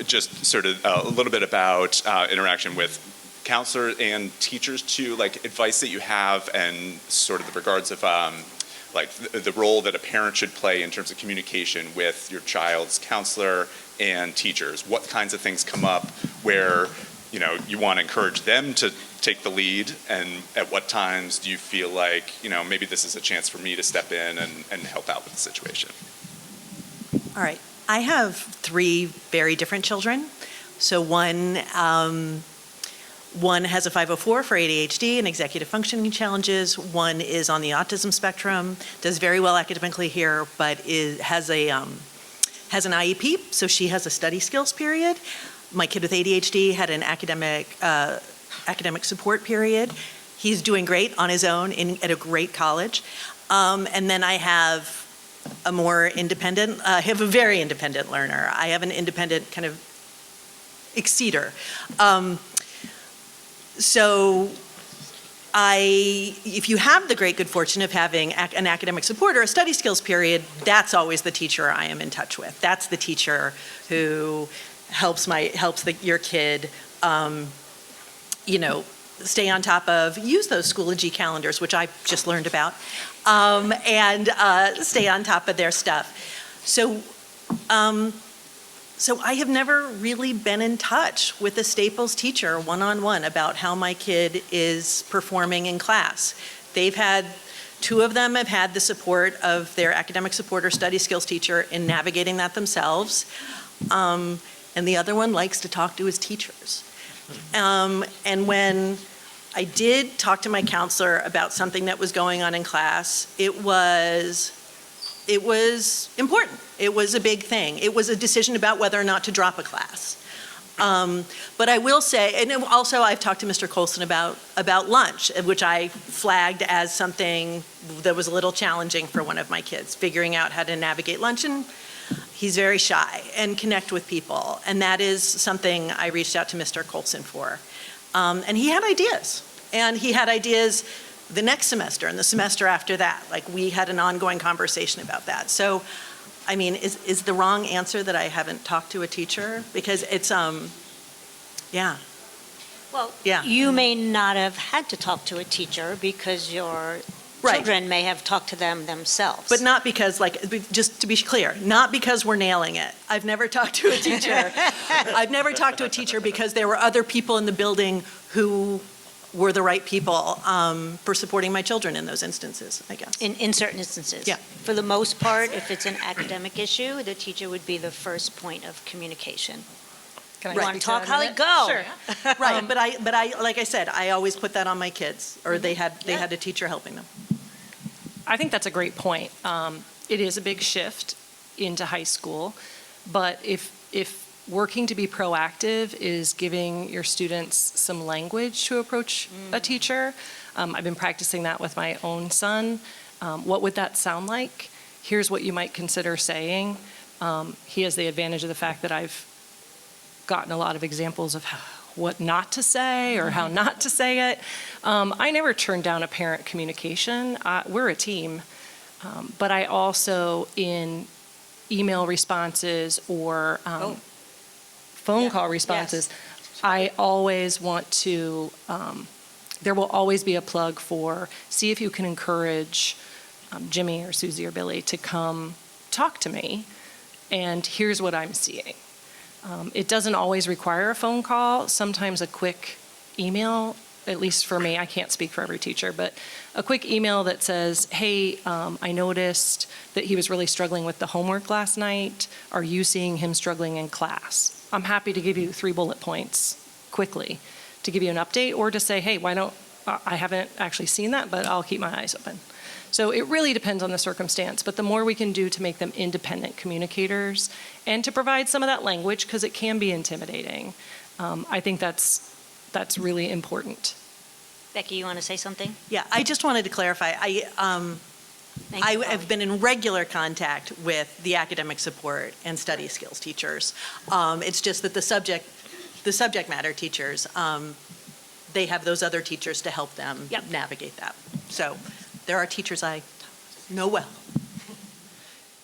[SPEAKER 1] just sort of a little bit about interaction with counselors and teachers too, like advice that you have and sort of the regards of like the role that a parent should play in terms of communication with your child's counselor and teachers. What kinds of things come up where you want to encourage them to take the lead, and at what times do you feel like maybe this is a chance for me to step in and help out with the situation?
[SPEAKER 10] All right. I have 3 very different children. So one has a 504 for ADHD and executive functioning challenges. One is on the autism spectrum, does very well academically here, but has an IEP, so she has a study skills period. My kid with ADHD had an academic support period. He's doing great on his own at a great college. And then I have a more independent, I have a very independent learner. I have an independent kind of exceeder. So if you have the great good fortune of having an academic support or a study skills period, that's always the teacher I am in touch with. That's the teacher who helps your kid, stay on top of, use those Schoology calendars, which I just learned about, and stay on top of their stuff. So So I have never really been in touch with a Staples teacher one-on-one about how my kid is performing in class. Two of them have had the support of their academic support or study skills teacher in navigating that themselves. And the other one likes to talk to his teachers. And when I did talk to my counselor about something that was going on in class, it was important. It was a big thing. It was a decision about whether or not to drop a class. But I will say, and also I've talked to Mr. Colson about lunch, which I flagged as something that was a little challenging for one of my kids, figuring out how to navigate lunch. And he's very shy and connect with people. And that is something I reached out to Mr. Colson for. And he had ideas. And he had ideas the next semester and the semester after that. Like, we had an ongoing conversation about that. So, I mean, is the wrong answer that I haven't talked to a teacher? Because it's, yeah.
[SPEAKER 3] Well,
[SPEAKER 10] Yeah.
[SPEAKER 3] you may not have had to talk to a teacher because your
[SPEAKER 10] Right.
[SPEAKER 3] children may have talked to them themselves.
[SPEAKER 10] But not because, just to be clear, not because we're nailing it. I've never talked to a teacher. I've never talked to a teacher because there were other people in the building who were the right people for supporting my children in those instances, I guess.
[SPEAKER 3] In certain instances.
[SPEAKER 10] Yeah.
[SPEAKER 3] For the most part, if it's an academic issue, the teacher would be the first point of communication.
[SPEAKER 7] Can I
[SPEAKER 3] You want
[SPEAKER 7] speak
[SPEAKER 3] to talk,
[SPEAKER 7] that a
[SPEAKER 3] Holly?
[SPEAKER 7] minute?
[SPEAKER 3] Go.
[SPEAKER 7] Sure.
[SPEAKER 10] Right, but I, like I said, I always put that on my kids, or they had a teacher helping them.
[SPEAKER 7] I think that's a great point. It is a big shift into high school, but if working to be proactive is giving your students some language to approach a teacher, I've been practicing that with my own son. What would that sound like? Here's what you might consider saying. He has the advantage of the fact that I've gotten a lot of examples of what not to say or how not to say it. I never turn down a parent communication. We're a team. But I also, in email responses or phone call responses, I always want to, there will always be a plug for, see if you can encourage Jimmy or Susie or Billy to come talk to me, and here's what I'm seeing. It doesn't always require a phone call. Sometimes a quick email, at least for me, I can't speak for every teacher, but a quick email that says, hey, I noticed that he was really struggling with the homework last night. Are you seeing him struggling in class? I'm happy to give you 3 bullet points quickly to give you an update, or to say, hey, why don't, I haven't actually seen that, but I'll keep my eyes open. So it really depends on the circumstance, but the more we can do to make them independent communicators and to provide some of that language, because it can be intimidating, I think that's really important.
[SPEAKER 3] Becky, you want to say something?
[SPEAKER 10] Yeah, I just wanted to clarify. I
[SPEAKER 3] Thank you, Holly.
[SPEAKER 10] have been in regular contact with the academic support and study skills teachers. It's just that the subject matter teachers, they have those other teachers to help them navigate that. So there are teachers I know well.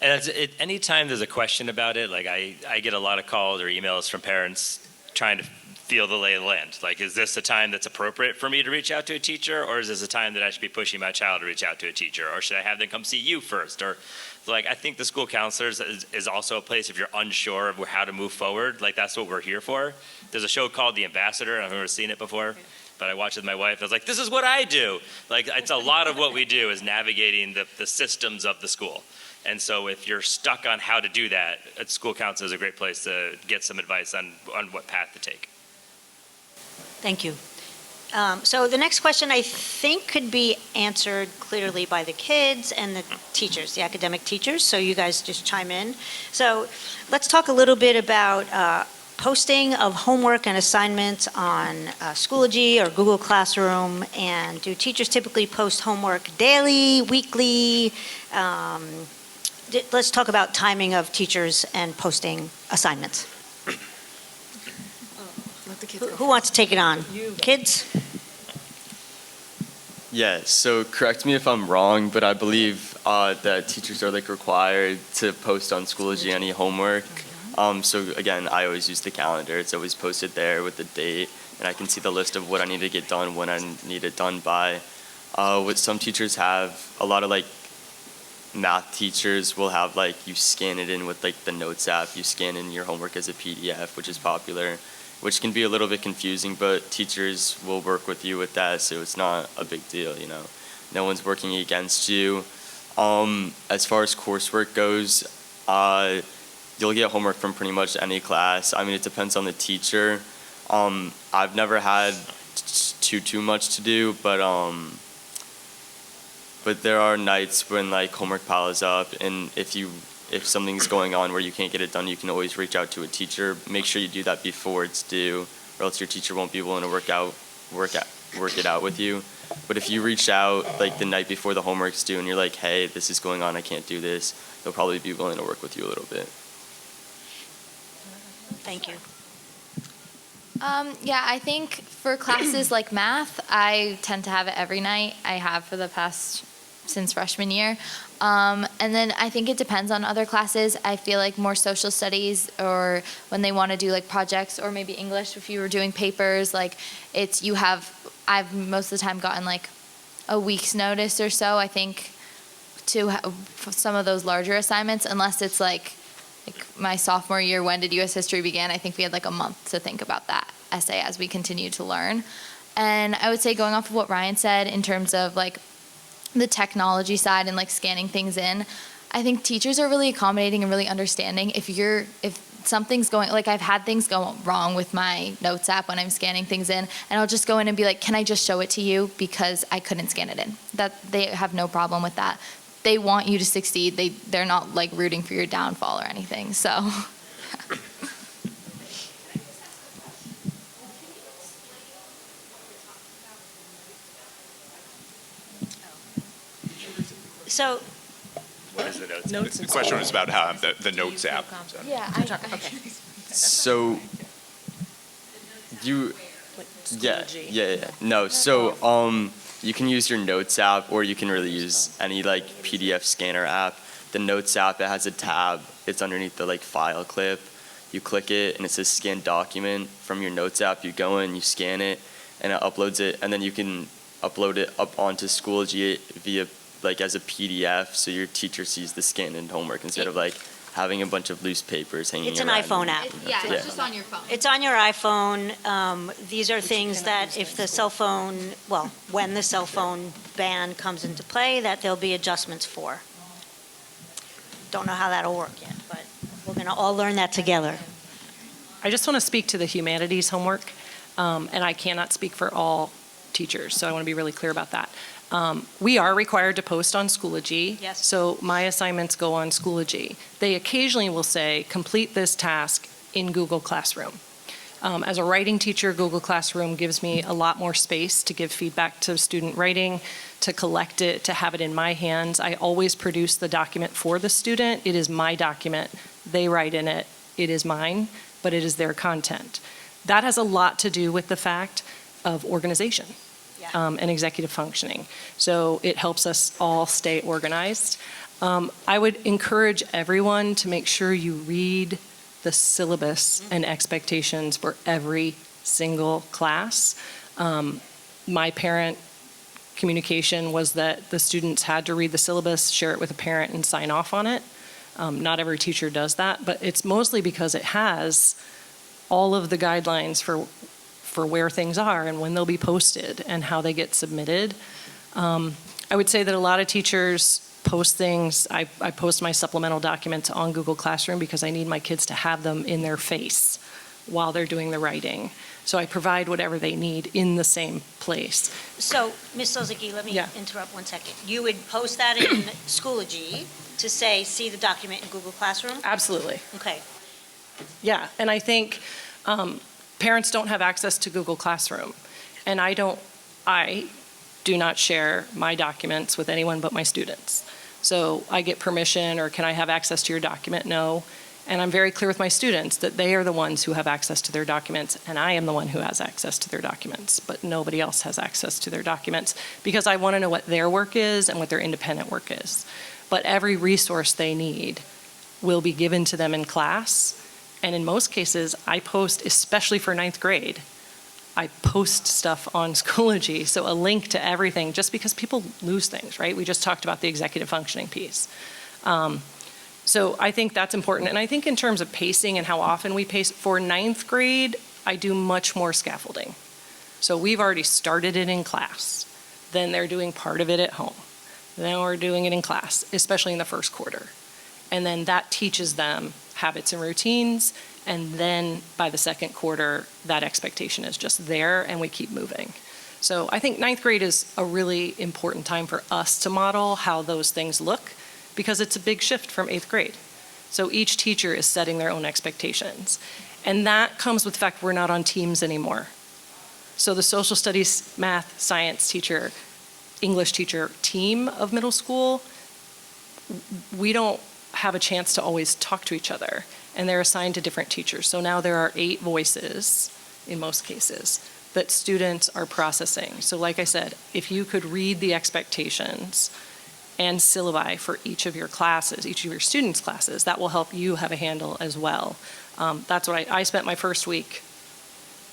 [SPEAKER 5] And anytime there's a question about it, like I get a lot of calls or emails from parents trying to feel the lay of the land. Like, is this a time that's appropriate for me to reach out to a teacher, or is this a time that I should be pushing my child to reach out to a teacher, or should I have them come see you first? Or, like, I think the school counselors is also a place, if you're unsure of how to move forward, like, that's what we're here for. There's a show called The Ambassador. I've never seen it before, but I watched it with my wife. I was like, this is what I do. Like, it's a lot of what we do is navigating the systems of the school. And so if you're stuck on how to do that, a school counselor is a great place to get some advice on what path to take.
[SPEAKER 3] Thank you. So the next question, I think, could be answered clearly by the kids and the teachers, the academic teachers, so you guys just chime in. So let's talk a little bit about posting of homework and assignments on Schoology or Google Classroom, and do teachers typically post homework daily, weekly? Let's talk about timing of teachers and posting assignments. Who wants to take it on? Kids?
[SPEAKER 9] Yeah, so correct me if I'm wrong, but I believe that teachers are required to post on Schoology any homework. So again, I always use the calendar. It's always posted there with the date, and I can see the list of what I need to get done, when I need it done by. What some teachers have a lot of math teachers will have like you scan it in with like the Notes app, you scan in your homework as a PDF, which is popular, which can be a little bit confusing, but teachers will work with you with that, so it's not a big deal, you know. No one's working against you. As far as coursework goes, you'll get homework from pretty much any class. I mean, it depends on the teacher. I've never had too much to do, but there are nights when like homework piles up, and if something's going on where you can't get it done, you can always reach out to a teacher. Make sure you do that before it's due, or else your teacher won't be willing to work it out with you. But if you reach out like the night before the homework's due and you're like, hey, this is going on, I can't do this, they'll probably be willing to work with you a little bit.
[SPEAKER 3] Thank you.
[SPEAKER 8] Yeah, I think for classes like math, I tend to have it every night. I have for the past, since freshman year. And then I think it depends on other classes. I feel like more social studies, or when they want to do like projects, or maybe English if you were doing papers, like I've most of the time gotten like a week's notice or so, I think, to some of those larger assignments, unless it's like my sophomore year, when did U.S. history begin? I think we had like a month to think about that essay as we continue to learn. And I would say, going off of what Ryan said in terms of like the technology side and like scanning things in, I think teachers are really accommodating and really understanding. If something's going, like I've had things go wrong with my Notes app when I'm scanning things in, and I'll just go in and be like, can I just show it to you because I couldn't scan it in? That they have no problem with that. They want you to succeed. They're not like rooting for your downfall or anything. So.
[SPEAKER 3] So,
[SPEAKER 5] What is the Notes?
[SPEAKER 7] Notes
[SPEAKER 1] The
[SPEAKER 7] and
[SPEAKER 1] question was about how the Notes app.
[SPEAKER 8] Yeah.
[SPEAKER 9] So you, yeah. No, so you can use your Notes app, or you can really use any like PDF scanner app. The Notes app, it has a tab. It's underneath the like file clip. You click it and it says scan document from your Notes app. You go in, you scan it, and it uploads it, and then you can upload it up onto Schoology via like as a PDF, so your teacher sees the scanned in homework instead of like having a bunch of loose papers hanging
[SPEAKER 3] it's an
[SPEAKER 9] around.
[SPEAKER 3] iPhone app.
[SPEAKER 8] It's just on your phone.
[SPEAKER 3] It's on your iPhone. These are things that if the cell phone, well, when the cell phone ban comes into play, that there'll be adjustments for. Don't know how that'll work yet, but we're going to all learn that together.
[SPEAKER 7] I just want to speak to the humanities homework, and I cannot speak for all teachers, so I want to be really clear about that. We are required to post on Schoology.
[SPEAKER 3] Yes.
[SPEAKER 7] So my assignments go on Schoology. They occasionally will say, complete this task in Google Classroom. As a writing teacher, Google Classroom gives me a lot more space to give feedback to student writing, to collect it, to have it in my hands. I always produce the document for the student. It is my document. They write in it. It is mine, but it is their content. That has a lot to do with the fact of organization. And executive functioning. So it helps us all stay organized. I would encourage everyone to make sure you read the syllabus and expectations for every single class. My parent communication was that the students had to read the syllabus, share it with a parent, and sign off on it. Not every teacher does that, but it's mostly because it has all of the guidelines for where things are and when they'll be posted and how they get submitted. I would say that a lot of teachers post things. I post my supplemental documents on Google Classroom because I need my kids to have them in their face while they're doing the writing. So I provide whatever they need in the same place.
[SPEAKER 3] So, Ms. Sulzycki, let me interrupt 1 second. You would post that in Schoology to say, see the document in Google Classroom?
[SPEAKER 7] Absolutely.
[SPEAKER 3] Okay.
[SPEAKER 7] Yeah, and I think parents don't have access to Google Classroom, and I do not share my documents with anyone but my students. So I get permission, or can I have access to your document? No. And I'm very clear with my students that they are the ones who have access to their documents, and I am the one who has access to their documents, but nobody else has access to their documents because I want to know what their work is and what their independent work is. But every resource they need will be given to them in class. And in most cases, I post, especially for 9th grade, I post stuff on Schoology, so a link to everything, just because people lose things, right? We just talked about the executive functioning piece. So I think that's important. And I think in terms of pacing and how often we pace, for 9th grade, I do much more scaffolding. So we've already started it in class. Then they're doing part of it at home. Then we're doing it in class, especially in the first quarter. And then that teaches them habits and routines. And then by the second quarter, that expectation is just there and we keep moving. So I think 9th grade is a really important time for us to model how those things look, because it's a big shift from 8th grade. So each teacher is setting their own expectations. And that comes with the fact we're not on teams anymore. So the social studies, math, science teacher, English teacher team of middle school, we don't have a chance to always talk to each other. And they're assigned to different teachers. So now there are 8 voices, in most cases, that students are processing. So like I said, if you could read the expectations and syllabi for each of your classes, each of your students' classes, that will help you have a handle as well. That's what I spent my first week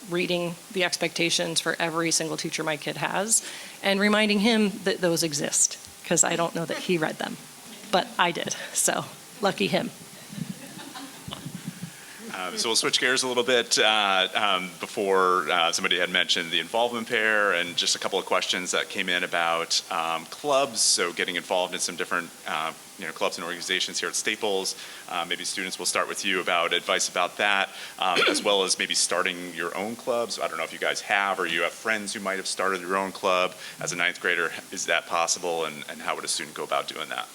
[SPEAKER 7] reading the expectations for every single teacher my kid has and reminding him that those exist, because I don't know that he read them, but I did, so lucky him.
[SPEAKER 1] So we'll switch gears a little bit. Before somebody had mentioned the involvement pair, and just a couple of questions that came in about clubs. So getting involved in some different clubs and organizations here at Staples. Maybe students will start with you about advice about that, as well as maybe starting your own clubs. I don't know if you guys have, or you have friends who might have started your own club as a 9th grader. Is that possible, and how would a student go about doing that?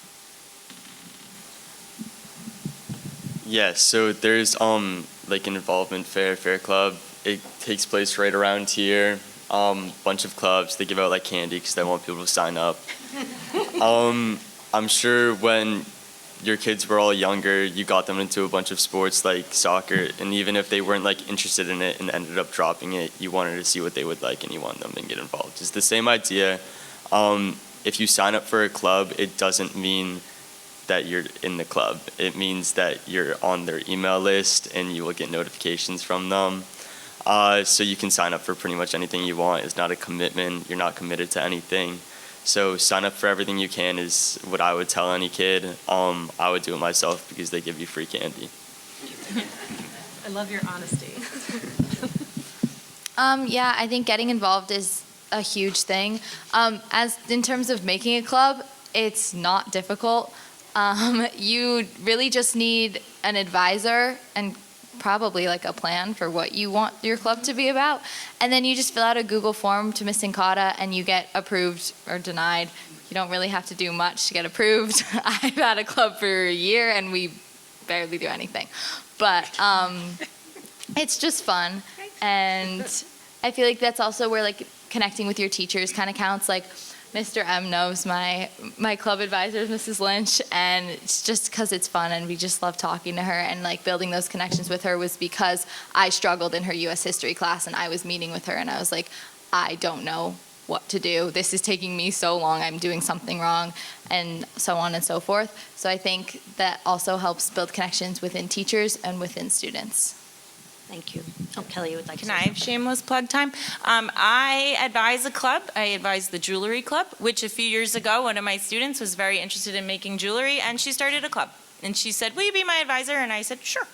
[SPEAKER 9] Yes, so there's like an involvement fair club. It takes place right around here. Bunch of clubs. They give out like candy because they want people to sign up. I'm sure when your kids were all younger, you got them into a bunch of sports like soccer, and even if they weren't like interested in it and ended up dropping it, you wanted to see what they would like and you want them to get involved. It's the same idea. If you sign up for a club, it doesn't mean that you're in the club. It means that you're on their email list and you will get notifications from them. So you can sign up for pretty much anything you want. It's not a commitment. You're not committed to anything. So sign up for everything you can is what I would tell any kid. I would do it myself because they give you free candy.
[SPEAKER 6] I love your honesty.
[SPEAKER 8] Yeah, I think getting involved is a huge thing. As in terms of making a club, it's not difficult. You really just need an advisor and probably like a plan for what you want your club to be about. And then you just fill out a Google form to Miss Incata and you get approved or denied. You don't really have to do much to get approved. I've had a club for a year and we barely do anything. But it's just fun. And I feel like that's also where like connecting with your teachers kind of counts. Like Mr. M knows my club advisor is Mrs. Lynch, and it's just because it's fun and we just love talking to her, and like building those connections with her was because I struggled in her U.S. history class and I was meeting with her and I was like, I don't know what to do. This is taking me so long. I'm doing something wrong, and so on and so forth. So I think that also helps build connections within teachers and within students.
[SPEAKER 3] Thank you. Oh, Kelly, you would like to
[SPEAKER 6] Can
[SPEAKER 3] say
[SPEAKER 6] I have
[SPEAKER 3] something?
[SPEAKER 6] shameless plug time? I advise a club. I advise the Jewelry Club, which a few years ago, one of my students was very interested in making jewelry, and she started a club. And she said, will you be my advisor? And I said, sure.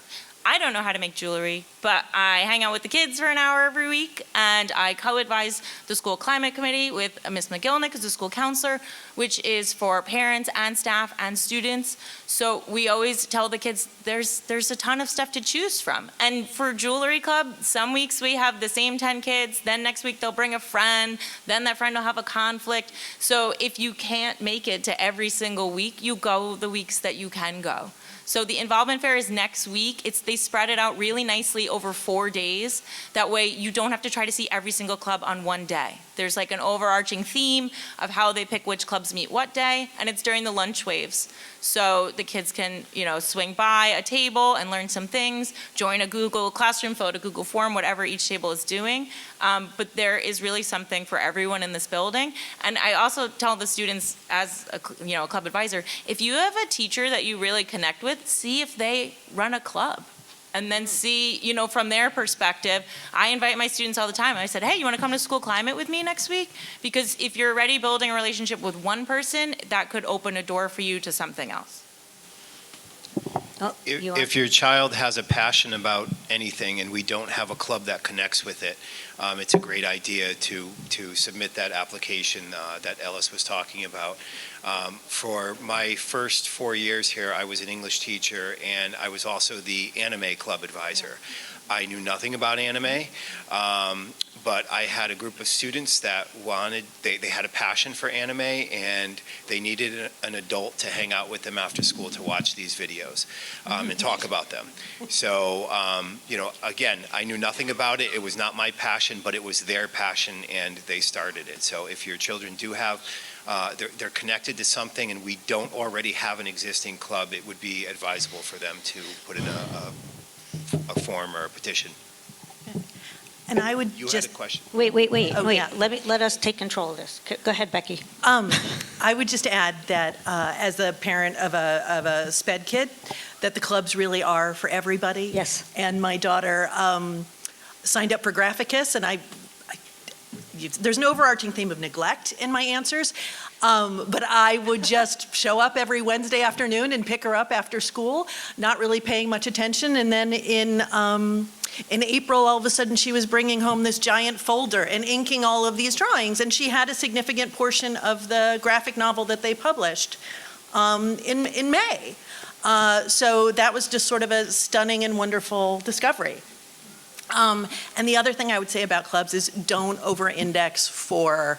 [SPEAKER 6] I don't know how to make jewelry, but I hang out with the kids for an hour every week, and I co-advise the school climate committee with Miss McGillnick as a school counselor, which is for parents and staff and students. So we always tell the kids there's a ton of stuff to choose from. And for Jewelry Club, some weeks we have the same 10 kids, then next week they'll bring a friend, then that friend will have a conflict. So if you can't make it to every single week, you go the weeks that you can go. So the involvement fair is next week. They spread it out really nicely over 4 days. That way you don't have to try to see every single club on one day. There's like an overarching theme of how they pick which clubs meet what day, and it's during the lunch waves. So the kids can, swing by a table and learn some things, join a Google Classroom, fill out a Google form, whatever each table is doing. But there is really something for everyone in this building. And I also tell the students as a club advisor, if you have a teacher that you really connect with, see if they run a club. and then see, from their perspective. I invite my students all the time. I said, hey, you want to come to school climate with me next week? Because if you're already building a relationship with one person, that could open a door for you to something else.
[SPEAKER 3] Oh, you are-
[SPEAKER 4] If your child has a passion about anything and we don't have a club that connects with it, it's a great idea to submit that application that Ellis was talking about. For my first 4 years here, I was an English teacher and I was also the anime club advisor. I knew nothing about anime, but I had a group of students that they had a passion for anime and they needed an adult to hang out with them after school to watch these videos and talk about them. So, again, I knew nothing about it. It was not my passion, but it was their passion and they started it. So if your children do have, they're connected to something and we don't already have an existing club, it would be advisable for them to put in a form or a petition.
[SPEAKER 10] And I would
[SPEAKER 4] You
[SPEAKER 10] just,
[SPEAKER 4] had a question.
[SPEAKER 3] Wait.
[SPEAKER 10] Oh, yeah.
[SPEAKER 3] Let us take control of this. Go ahead, Becky.
[SPEAKER 10] I would just add that as a parent of a SPED kid, that the clubs really are for everybody.
[SPEAKER 3] Yes.
[SPEAKER 10] And my daughter signed up for Graphicus, and there's an overarching theme of neglect in my answers, but I would just show up every Wednesday afternoon and pick her up after school, not really paying much attention, and then in April, all of a sudden, she was bringing home this giant folder and inking all of these drawings, and she had a significant portion of the graphic novel that they published in May. So that was just sort of a stunning and wonderful discovery. And the other thing I would say about clubs is don't over-index for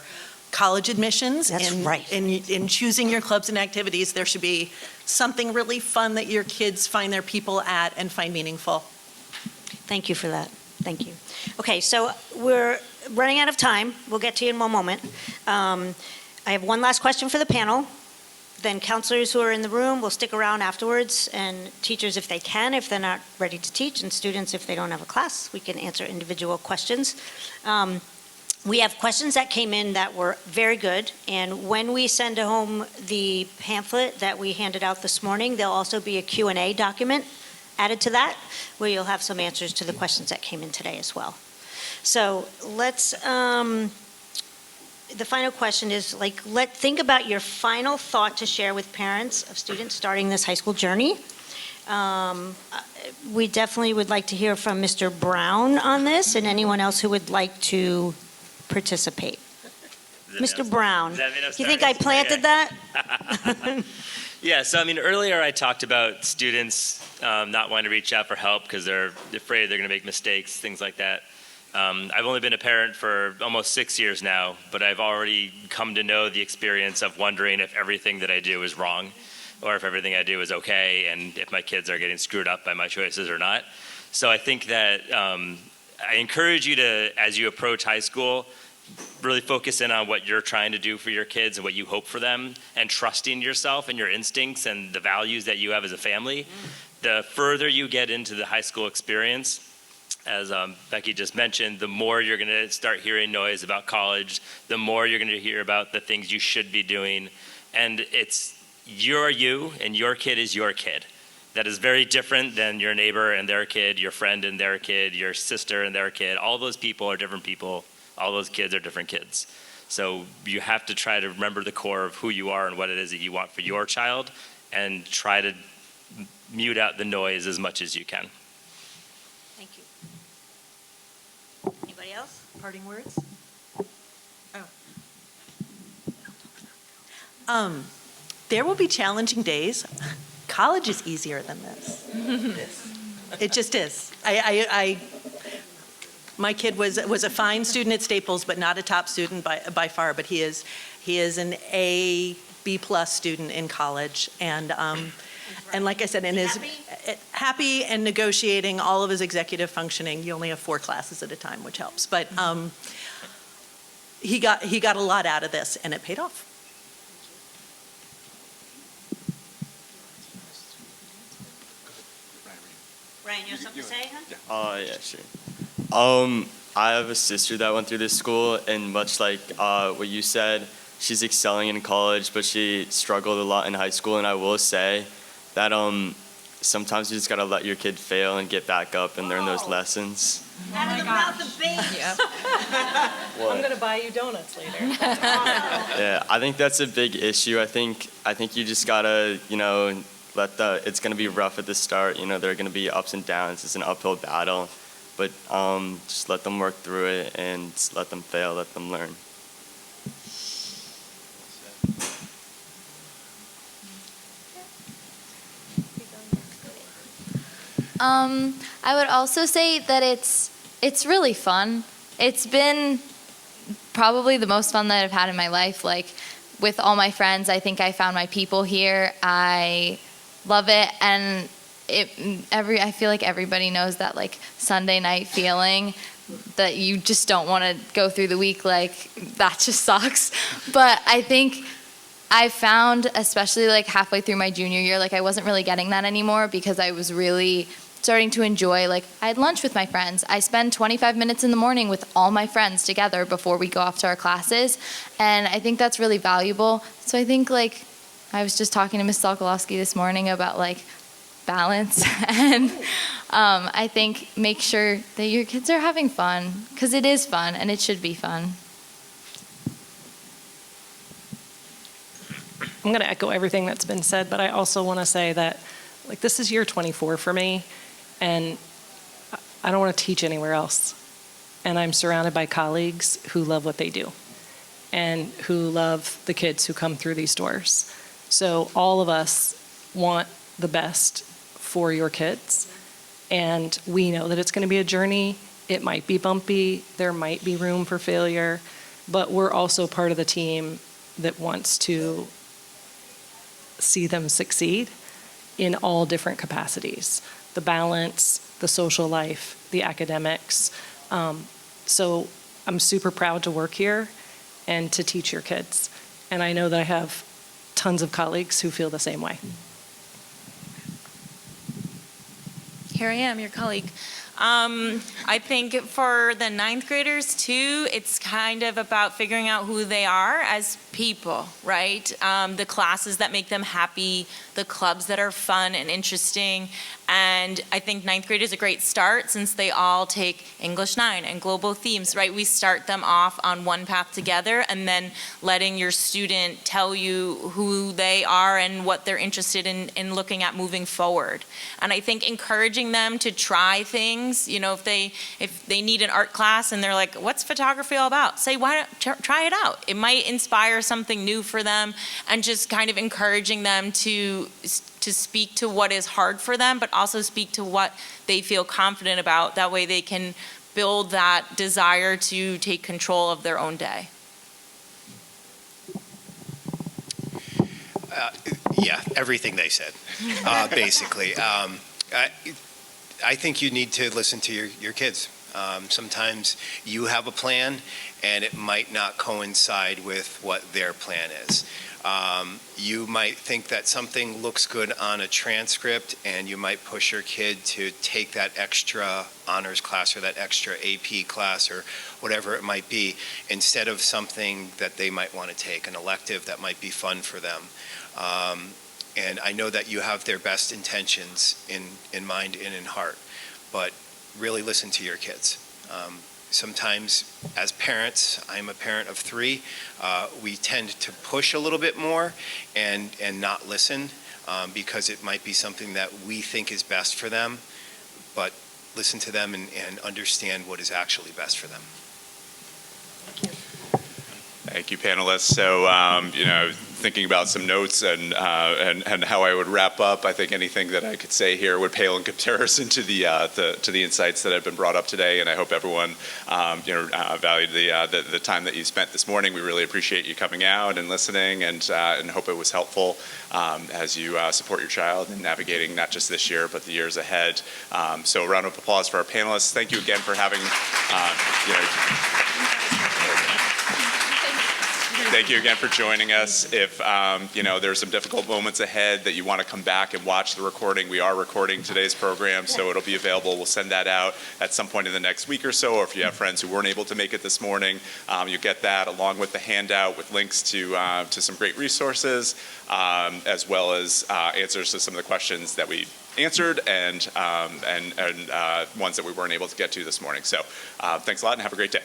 [SPEAKER 10] college admissions.
[SPEAKER 3] That's right.
[SPEAKER 10] In choosing your clubs and activities, there should be something really fun that your kids find their people at and find meaningful.
[SPEAKER 3] Thank you for that. Thank you. Okay, so we're running out of time. We'll get to you in one moment. I have one last question for the panel. Then counselors who are in the room will stick around afterwards, and teachers if they can, if they're not ready to teach, and students if they don't have a class, we can answer individual questions. We have questions that came in that were very good, and when we send home the pamphlet that we handed out this morning, there'll also be a Q&A document added to that, where you'll have some answers to the questions that came in today as well. So let's, the final question is, think about your final thought to share with parents of students starting this high school journey. We definitely would like to hear from Mr. Brown on this, and anyone else who would like to participate. Mr. Brown, you think I planted that?
[SPEAKER 5] Yeah, so earlier I talked about students not wanting to reach out for help because they're afraid they're going to make mistakes, things like that. I've only been a parent for almost 6 years now, but I've already come to know the experience of wondering if everything that I do is wrong or if everything I do is okay and if my kids are getting screwed up by my choices or not. So I think that I encourage you to, as you approach high school, really focus in on what you're trying to do for your kids and what you hope for them and trusting yourself and your instincts and the values that you have as a family. The further you get into the high school experience, as Becky just mentioned, the more you're going to start hearing noise about college, the more you're going to hear about the things you should be doing. And you're you and your kid is your kid. That is very different than your neighbor and their kid, your friend and their kid, your sister and their kid. All those people are different people. All those kids are different kids. So you have to try to remember the core of who you are and what it is that you want for your child and try to mute out the noise as much as you can.
[SPEAKER 3] Thank you. Anybody else?
[SPEAKER 10] Parting words? There will be challenging days. College is easier than this. It just is. My kid was a fine student at Staples, but not a top student by far. But he is an A, B+ student in college, and like I said, in his happy and negotiating all of his executive functioning. You only have 4 classes at a time, which helps. But he got a lot out of this, and it paid off.
[SPEAKER 3] Ryan, you have something to say, huh?
[SPEAKER 9] Yeah, sure. I have a sister that went through this school, and much like what you said, she's excelling in college, but she struggled a lot in high school. And I will say that sometimes you just gotta let your kid fail and get back up and learn those lessons.
[SPEAKER 3] Out of the mouth of babes.
[SPEAKER 7] I'm going to buy you donuts later.
[SPEAKER 9] Yeah, I think that's a big issue. I think you just gotta, it's gonna be rough at the start. There are gonna be ups and downs. It's an uphill battle, but just let them work through it and just let them fail, let them learn.
[SPEAKER 8] I would also say that it's really fun. It's been probably the most fun that I've had in my life. Like with all my friends, I think I found my people here. I love it, and I feel like everybody knows that like Sunday night feeling that you just don't want to go through the week. Like that just sucks. But I think I found, especially like halfway through my junior year, like I wasn't really getting that anymore because I was really starting to enjoy, like I had lunch with my friends. I spend 25 minutes in the morning with all my friends together before we go off to our classes. And I think that's really valuable. So I think like, I was just talking to Ms. Sokolowski this morning about like balance. And I think make sure that your kids are having fun, because it is fun and it should be fun.
[SPEAKER 7] I'm going to echo everything that's been said, but I also want to say that like this is year 24 for me, and I don't want to teach anywhere else. And I'm surrounded by colleagues who love what they do and who love the kids who come through these doors. So all of us want the best for your kids, and we know that it's going to be a journey. It might be bumpy, there might be room for failure, but we're also part of the team that wants to see them succeed in all different capacities, the balance, the social life, the academics. So I'm super proud to work here and to teach your kids. And I know that I have tons of colleagues who feel the same way.
[SPEAKER 6] Here I am, your colleague. I think for the ninth graders too, it's kind of about figuring out who they are as people, right? The classes that make them happy, the clubs that are fun and interesting. And I think ninth grade is a great start since they all take English 9 and global themes, right? We start them off on one path together, and then letting your student tell you who they are and what they're interested in looking at moving forward. And I think encouraging them to try things, if they need an art class and they're like, what's photography all about? Say, why don't try it out? It might inspire something new for them, and just kind of encouraging them to speak to what is hard for them, but also speak to what they feel confident about. That way they can build that desire to take control of their own day.
[SPEAKER 4] Yeah, everything they said, basically. I think you need to listen to your kids. Sometimes you have a plan, and it might not coincide with what their plan is. You might think that something looks good on a transcript, and you might push your kid to take that extra honors class or that extra AP class or whatever it might be, instead of something that they might want to take, an elective that might be fun for them. And I know that you have their best intentions in mind and in heart, but really listen to your kids. Sometimes as parents, I'm a parent of 3, we tend to push a little bit more and not listen because it might be something that we think is best for them, but listen to them and understand what is actually best for them.
[SPEAKER 1] Thank you, panelists. So, thinking about some notes and how I would wrap up, I think anything that I could say here would pale in comparison to the insights that have been brought up today. And I hope everyone, valued the time that you spent this morning. We really appreciate you coming out and listening, and hope it was helpful as you support your child in navigating not just this year but the years ahead. So, a round of applause for our panelists. Thank you again for having. Thank you again for joining us. If there's some difficult moments ahead that you want to come back and watch the recording, we are recording today's program, so it'll be available. We'll send that out at some point in the next week or so, or if you have friends who weren't able to make it this morning, you get that along with the handout with links to some great resources, as well as answers to some of the questions that we answered and ones that we weren't able to get to this morning. So thanks a lot and have a great day.